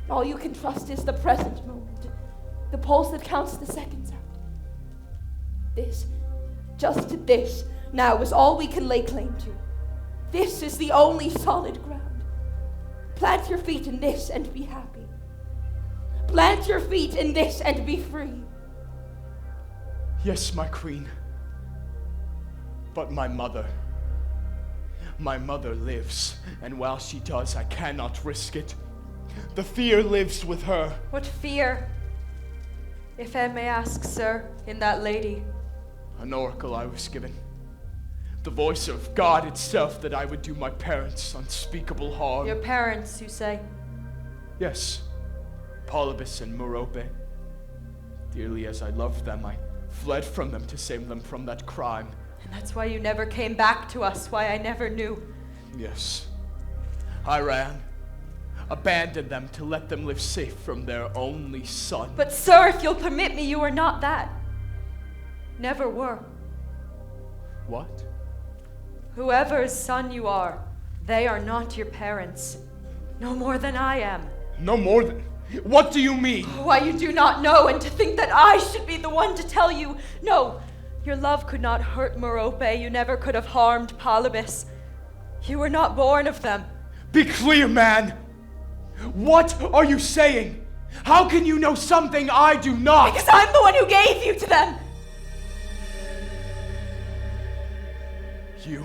All you can trust is the present moment, the pulse that counts the seconds out. This, just this, now is all we can lay claim to. This is the only solid ground. Plant your feet in this and be happy. Plant your feet in this and be free. Yes, my queen. But my mother lives, and while she does, I cannot risk it. The fear lives with her. What fear, if I may ask, sir, in that lady? An oracle I was given. The voice of God itself, that I would do my parents unspeakable harm. Your parents, you say? Yes, Polybus and Merope. Dearly as I loved them, I fled from them to save them from that crime. And that's why you never came back to us, why I never knew. Yes, I ran, abandoned them to let them live safe from their only son. But sir, if you'll permit me, you are not that. Never were. What? Whoever's son you are, they are not your parents. No more than I am. No more than... What do you mean? Why, you do not know, and to think that I should be the one to tell you. No, your love could not hurt Merope. You never could have harmed Polybus. You were not born of them. Be clear, man. What are you saying? How can you know something I do not? Because I'm the one who gave you to them. You?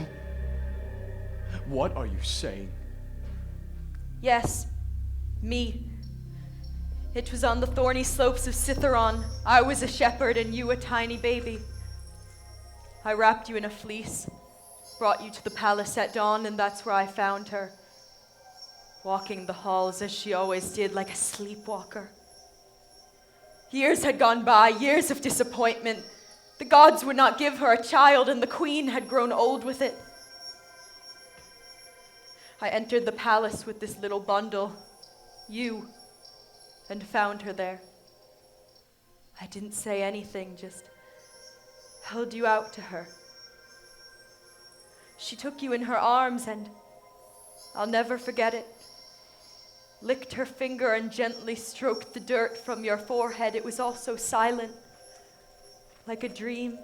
What are you saying? Yes, me. It was on the thorny slopes of Citharon. I was a shepherd and you a tiny baby. I wrapped you in a fleece, brought you to the palace at dawn, and that's where I found her, walking the halls as she always did, like a sleepwalker. Years had gone by, years of disappointment. The gods would not give her a child, and the queen had grown old with it. I entered the palace with this little bundle, you, and found her there. I didn't say anything, just held you out to her. She took you in her arms, and I'll never forget it. Licked her finger and gently stroked the dirt from your forehead. It was all so silent, like a dream.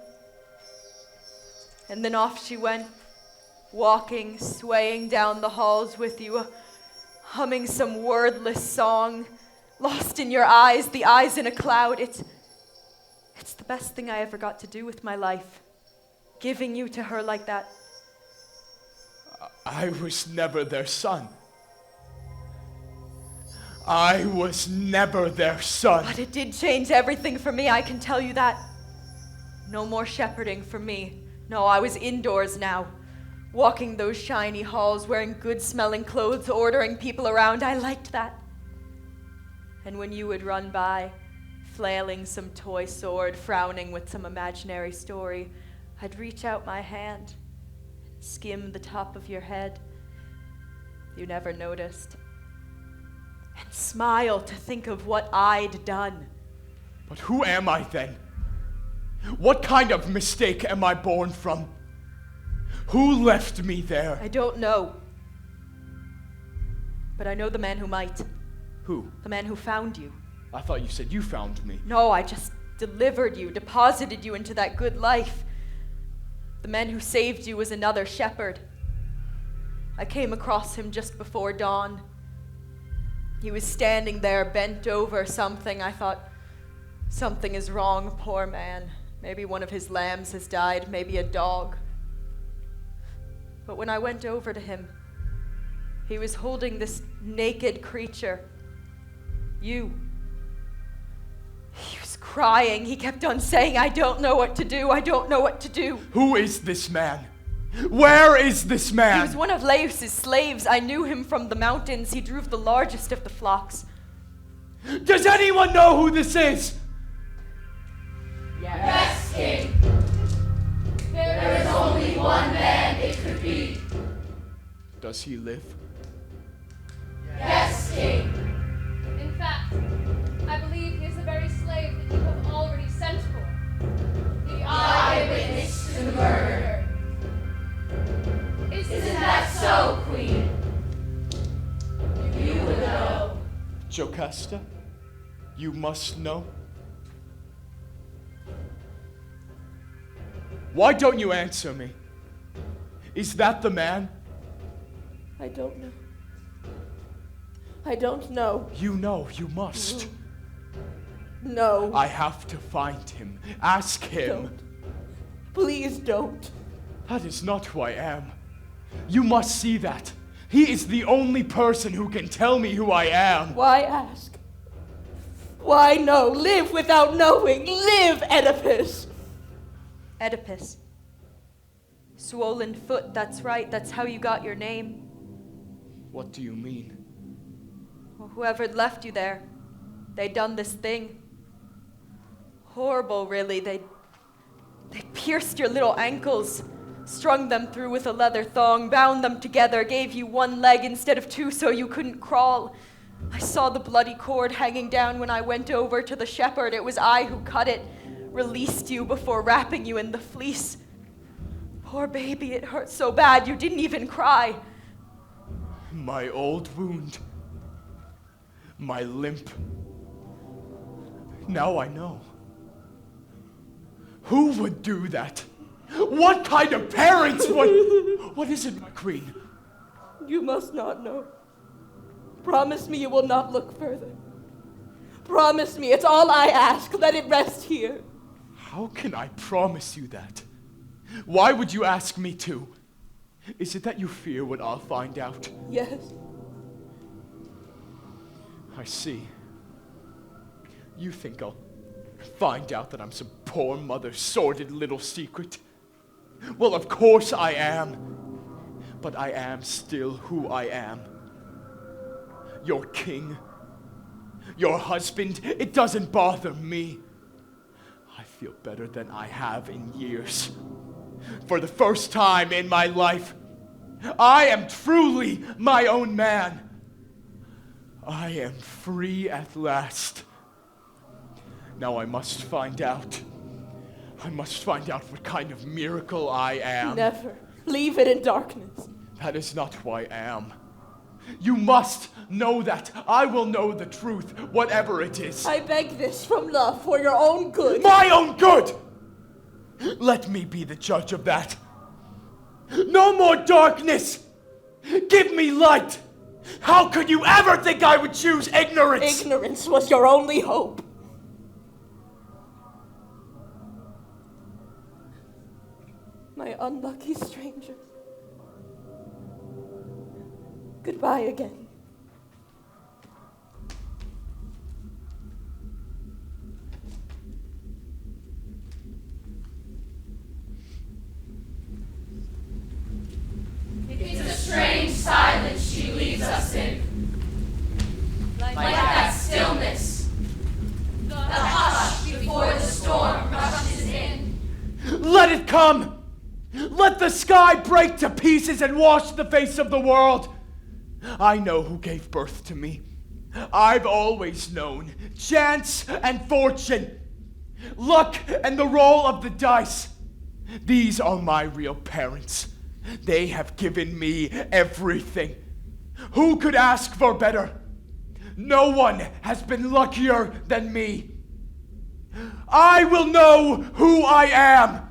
And then off she went, walking, swaying down the halls with you, humming some wordless song, lost in your eyes, the eyes in a cloud. It's the best thing I ever got to do with my life, giving you to her like that. I was never their son. I was never their son. But it did change everything for me, I can tell you that. No more shepherding for me. No, I was indoors now, walking those shiny halls, wearing good-smelling clothes, ordering people around. I liked that. And when you would run by, flailing some toy sword, frowning with some imaginary story, I'd reach out my hand, skim the top of your head. You never noticed. And smile to think of what I'd done. But who am I then? What kind of mistake am I born from? Who left me there? I don't know. But I know the man who might. Who? The man who found you. I thought you said you found me. No, I just delivered you, deposited you into that good life. The man who saved you was another shepherd. I came across him just before dawn. He was standing there, bent over something. I thought, something is wrong, poor man. Maybe one of his lambs has died, maybe a dog. But when I went over to him, he was holding this naked creature. You. He was crying. He kept on saying, I don't know what to do. I don't know what to do. Who is this man? Where is this man? He was one of Laius' slaves. I knew him from the mountains. He drove the largest of the flocks. Does anyone know who this is? Yes, King. There is only one man it could be. Does he live? Yes, King. In fact, I believe he is the very slave that you have already Jocasta, you must know. Why don't you answer me? Is that the man? I don't know. I don't know. You know, you must. No. I have to find him. Ask him. Don't. Please don't. That is not who I am. You must see that. He is the only person who can tell me who I am. Why ask? Why know? Live without knowing. Live, Oedipus. Oedipus. Swollen foot, that's right. That's how you got your name. What do you mean? Well, whoever left you there, they done this thing. Horrible, really. They pierced your little ankles, strung them through with a leather thong, bound them together, gave you one leg instead of two so you couldn't crawl. I saw the bloody cord hanging down when I went over to the shepherd. It was I who cut it, released you before wrapping you in the fleece. Poor baby, it hurt so bad you didn't even cry. My old wound. My limp. Now I know. Who would do that? What kind of parents would... What is it, my queen? You must not know. Promise me you will not look further. Promise me, it's all I ask. Let it rest here. How can I promise you that? Why would you ask me to? Is it that you fear what I'll find out? Yes. I see. You think I'll find out that I'm some poor mother's sordid little secret? Well, of course I am. But I am still who I am. Your king. Your husband. It doesn't bother me. I feel better than I have in years. For the first time in my life, I am truly my own man. I am free at last. Now I must find out. I must find out what kind of miracle I am. Never. Leave it in darkness. That is not who I am. You must know that. I will know the truth, whatever it is. I beg this from love for your own good. My own good! Let me be the judge of that. No more darkness! Give me light! How could you ever think I would choose ignorance? Ignorance was your only hope. My unlucky stranger. Goodbye again. It's a strange silence she leaves us in. Like that stillness. The hush before the storm rushes in. Let it come! Let the sky break to pieces and wash the face of the world! I know who gave birth to me. I've always known. Chance and fortune. Luck and the roll of the dice. These are my real parents. They have given me everything. Who could ask for better? No one has been luckier than me. I will know who I am.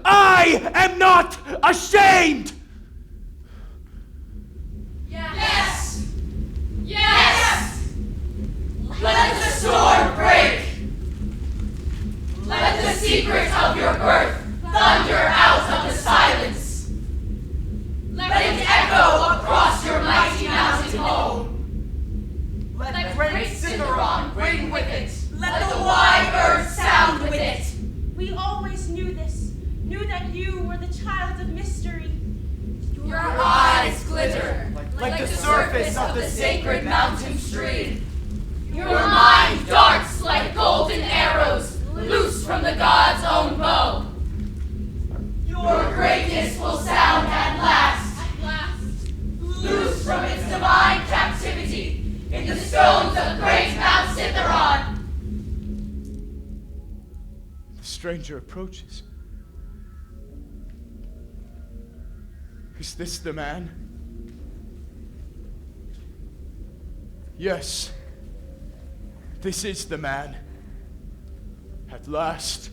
I am not ashamed! Yes! Yes! Let the storm break! Let the secret of your birth thunder out of the silence. Let it echo across your mighty mountain home. Let great Citharon ring with it. Let the wide earth sound with it. We always knew this, knew that you were the child of mystery. Your eyes glitter like the surface of the sacred mountain stream. Your mind darts like golden arrows loosed from the god's own bow. Your greatness will sound at last, loose from its divine captivity in the stones of great Mount Citharon. The stranger approaches. Is this the man? Yes. This is the man. At last.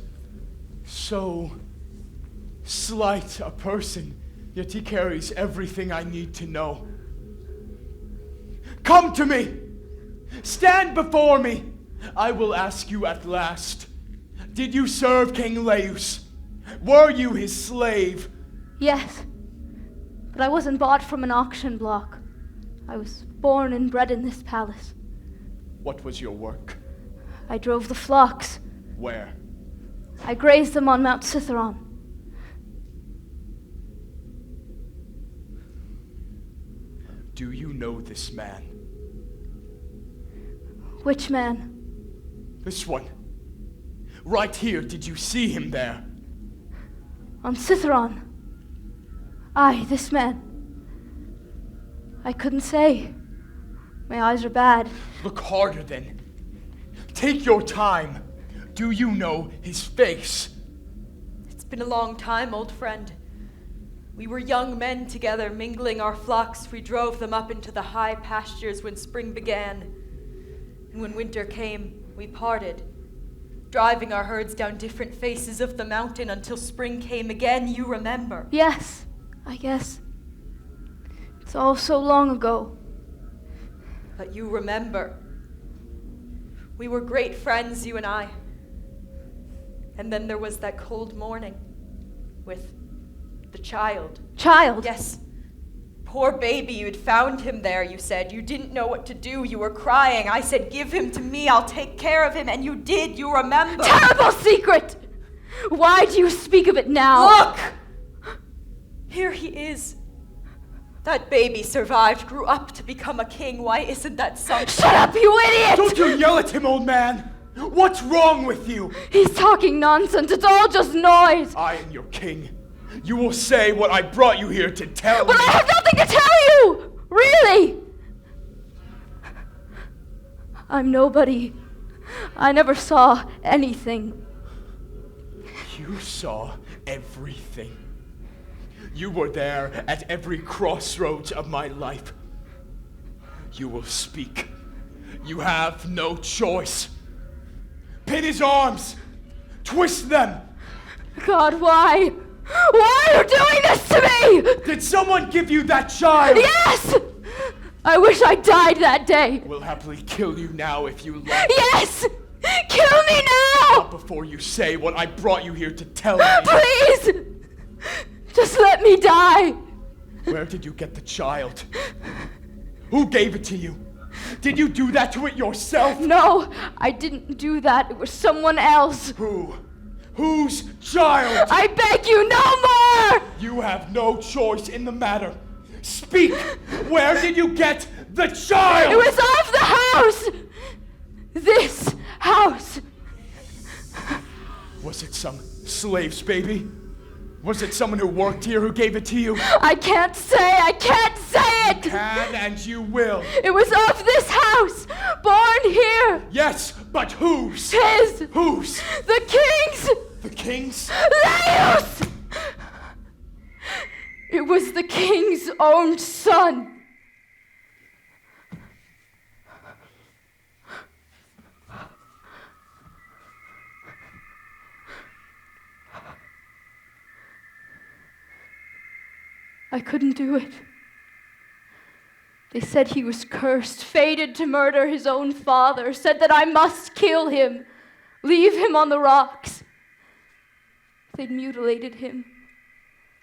So slight a person, yet he carries everything I need to know. Come to me! Stand before me! I will ask you at last. Did you serve King Laius? Were you his slave? Yes, but I wasn't bought from an auction block. I was born and bred in this palace. What was your work? I drove the flocks. Where? I grazed them on Mount Citharon. Do you know this man? Which man? This one. Right here, did you see him there? On Citharon. Aye, this man. I couldn't say. My eyes are bad. Look harder then. Take your time. Do you know his face? It's been a long time, old friend. We were young men together, mingling our flocks. We drove them up into the high pastures when spring began. And when winter came, we parted, driving our herds down different faces of the mountain until spring came again, you remember? Yes, I guess. It's all so long ago. But you remember. We were great friends, you and I. And then there was that cold morning with the child. Child? Yes. Poor baby, you'd found him there, you said. You didn't know what to do. You were crying. I said, give him to me. I'll take care of him. And you did. You remember. Terrible secret! Why do you speak of it now? Look! Here he is. That baby survived, grew up to become a king. Why isn't that something? Shut up, you idiot! Don't you yell at him, old man! What's wrong with you? He's talking nonsense. It's all just noise. I am your king. You will say what I brought you here to tell me. But I have nothing to tell you! Really! I'm nobody. I never saw anything. You saw everything. You were there at every crossroads of my life. You will speak. You have no choice. Pin his arms. Twist them. God, why? Why are you doing this to me? Did someone give you that child? Yes! I wish I died that day. We'll happily kill you now if you like. Yes! Kill me now! Not before you say what I brought you here to tell me. Please! Just let me die. Where did you get the child? Who gave it to you? Did you do that to it yourself? No, I didn't do that. It was someone else. Who? Whose child? I beg you, no more! You have no choice in the matter. Speak! Where did you get the child? It was off the house! This house. Was it some slave's baby? Was it someone who worked here who gave it to you? I can't say it! You can and you will. It was of this house, born here. Yes, but whose? His. Whose? The king's. The king's? Laius! It was the king's own son. I couldn't do it. They said he was cursed, fated to murder his own father, said that I must kill him, leave him on the rocks. They'd mutilated him,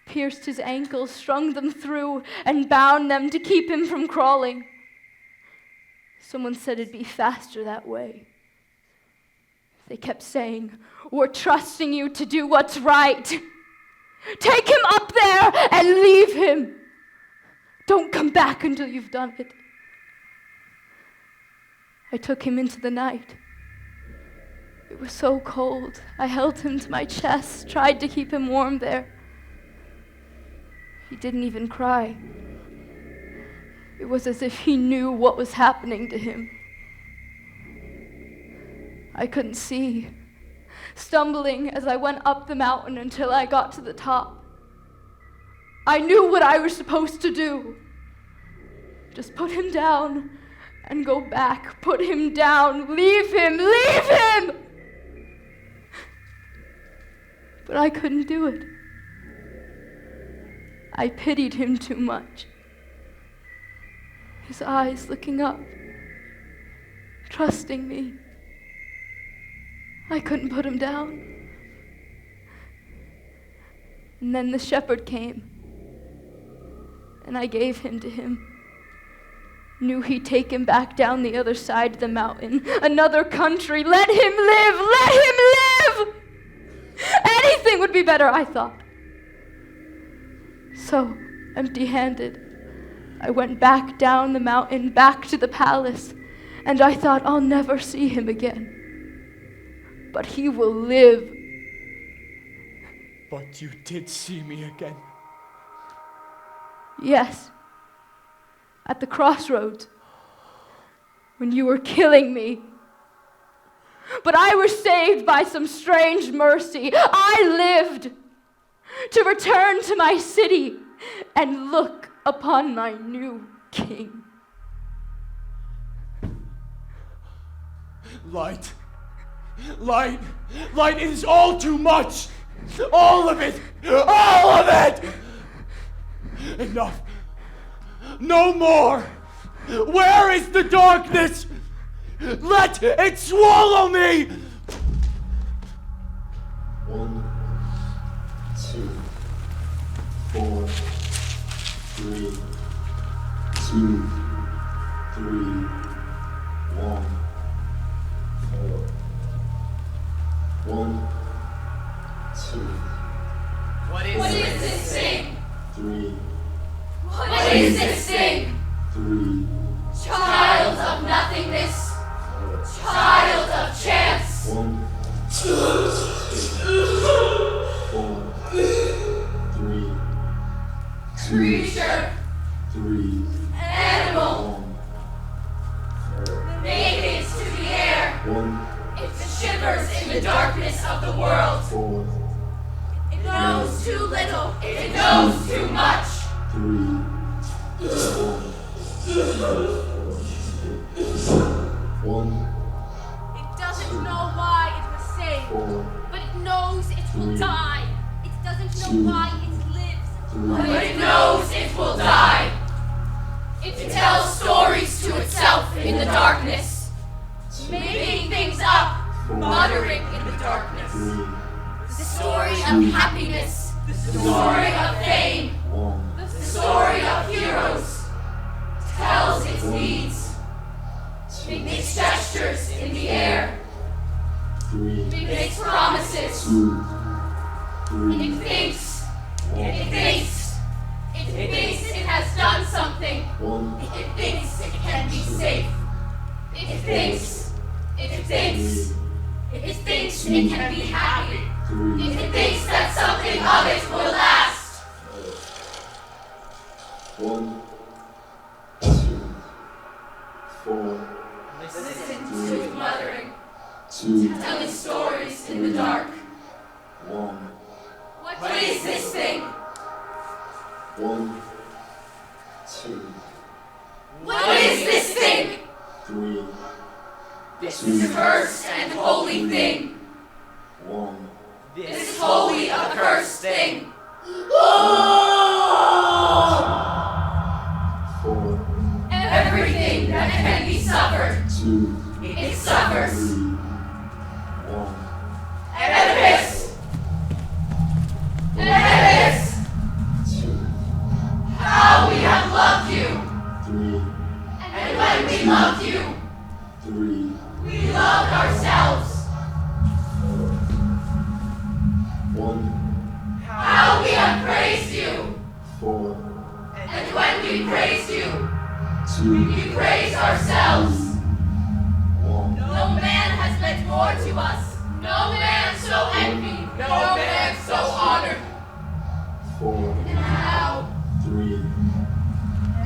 pierced his ankles, strung them through, and bound them to keep him from crawling. Someone said it'd be faster that way. They kept saying, "We're trusting you to do what's right. Take him up there and leave him. Don't come back until you've done it." I took him into the night. It was so cold. I held him to my chest, tried to keep him warm there. He didn't even cry. It was as if he knew what was happening to him. I couldn't see, stumbling as I went up the mountain until I got to the top. I knew what I was supposed to do. Just put him down and go back, put him down, leave him, leave him! But I couldn't do it. I pitied him too much. His eyes looking up, trusting me. I couldn't put him down. And then the shepherd came, and I gave him to him. Knew he'd take him back down the other side of the mountain, another country. Let him live! Let him live! Anything would be better, I thought. So, empty-handed, I went back down the mountain, back to the palace, and I thought I'll never see him again. But he will live. But you did see me again. Yes. At the crossroads, when you were killing me. But I was saved by some strange mercy. I lived to return to my city and look upon my new king. Light. Light. Light, it is all too much. All of it. All of it. Enough. No more. Where is the darkness? Let it swallow me. 1, 2, 4, 3, 2, 3, 1, 4, 1, 2. What is this thing? 3. What is this thing? 3. Child of nothingness. Child of chance. 1, 2, 4, 3, 2, Creature. 3, Animal. 1, Naked to the air. 1, It shivers in the darkness of the world. 4, It knows too little. It knows too much. 3, 1, It doesn't know why it was saved, 4, but it knows it will die. It doesn't know why it lives, But it knows it will die. It tells stories to itself in the darkness, making things up, muttering in the darkness. The story of happiness, the story of fame, the story of heroes. Tells its needs, makes gestures in the air, makes promises. It thinks, it thinks, it thinks it has done something. It thinks it can be safe. It thinks, it thinks, it thinks it can be happy. It thinks that something of it will last. 1, 2, 4, Listen to it muttering, 2, telling stories in the dark. 1, What is this thing? 1, 2, What is this thing? 3, This cursed and holy thing. 1, This holy accursed thing. 4, Everything that can be suffered, 2, it suffers. 1, Oedipus! Oedipus! 2, How we have loved you! 3, And when we loved you, 3, we loved ourselves. 1, How we have praised you! 4, And when we praised you, 2, we praised ourselves. 1, No man has meant more to us. No man so envied. No man so honored. 4, And now, 3,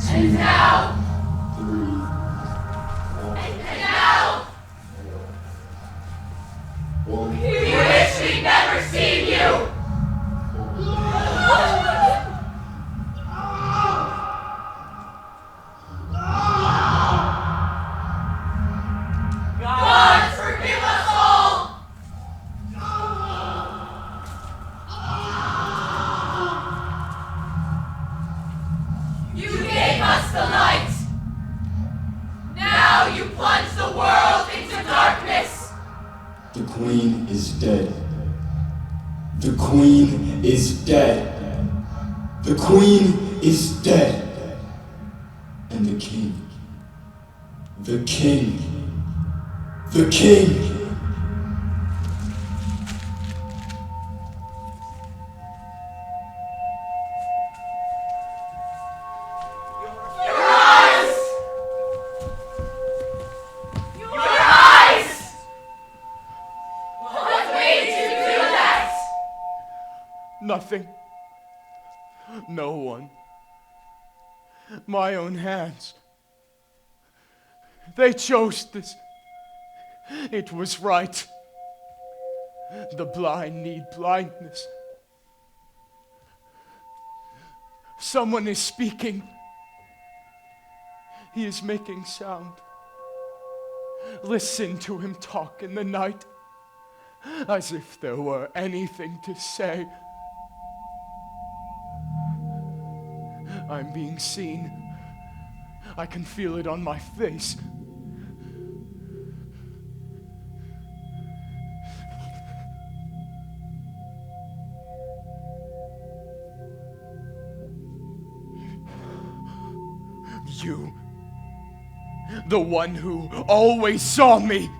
and now, 3, 1, and now, 1, we wish we'd never seen you. queen is dead. The queen is dead. The queen is dead. And the king. The king. The king. Nothing. No one. My own hands. They chose this. It was right. The blind need blindness. Someone is speaking. He is making sound. Listen to him talk in the night, as if there were anything to say. I'm being seen. I can feel it on my face. You, the one who always saw me,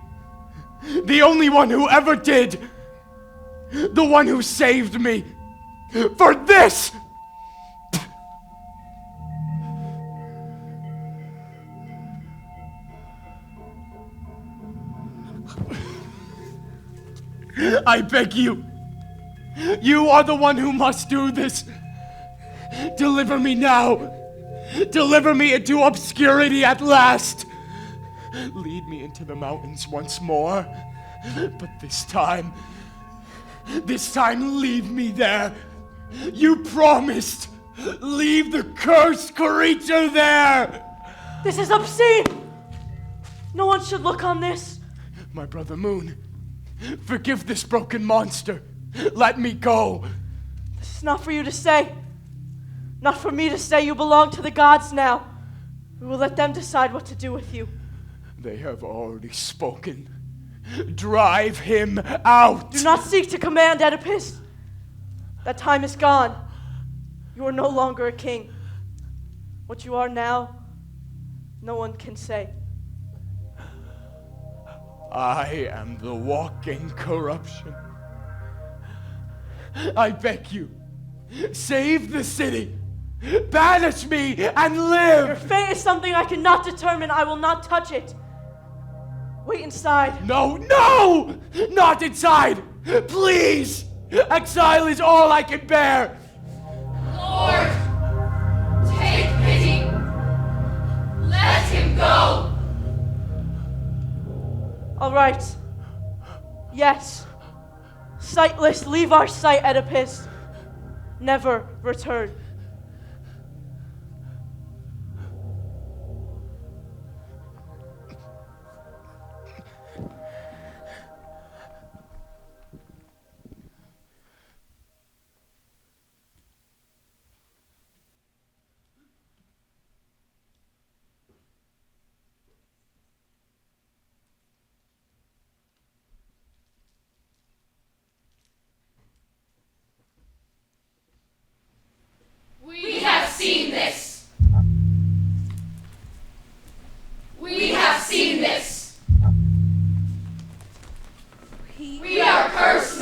the only one who ever did, the one who saved me for this. I beg you. You are the one who must do this. Deliver me now. Deliver me into obscurity at last. Lead me into the mountains once more. But this time leave me there. You promised. Leave the cursed creature there. This is obscene. No one should look on this. My brother Moon, forgive this broken monster. Let me go. This is not for you to say. Not for me to say. You belong to the gods now. We will let them decide what to do with you. They have already spoken. Drive him out. Do not seek to command, Oedipus. That time is gone. You are no longer a king. What you are now, no one can say. I am the walking corruption. I beg you, save the city. Banish me and live. Your fate is something I cannot determine. I will not touch it. Wait inside. No, not inside. Please. Exile is all I can bear. Lord, take pity. Let him go. All right. Yes. Sightless, leave our sight, Oedipus. Never return. We have seen this. We have seen this. We are cursed.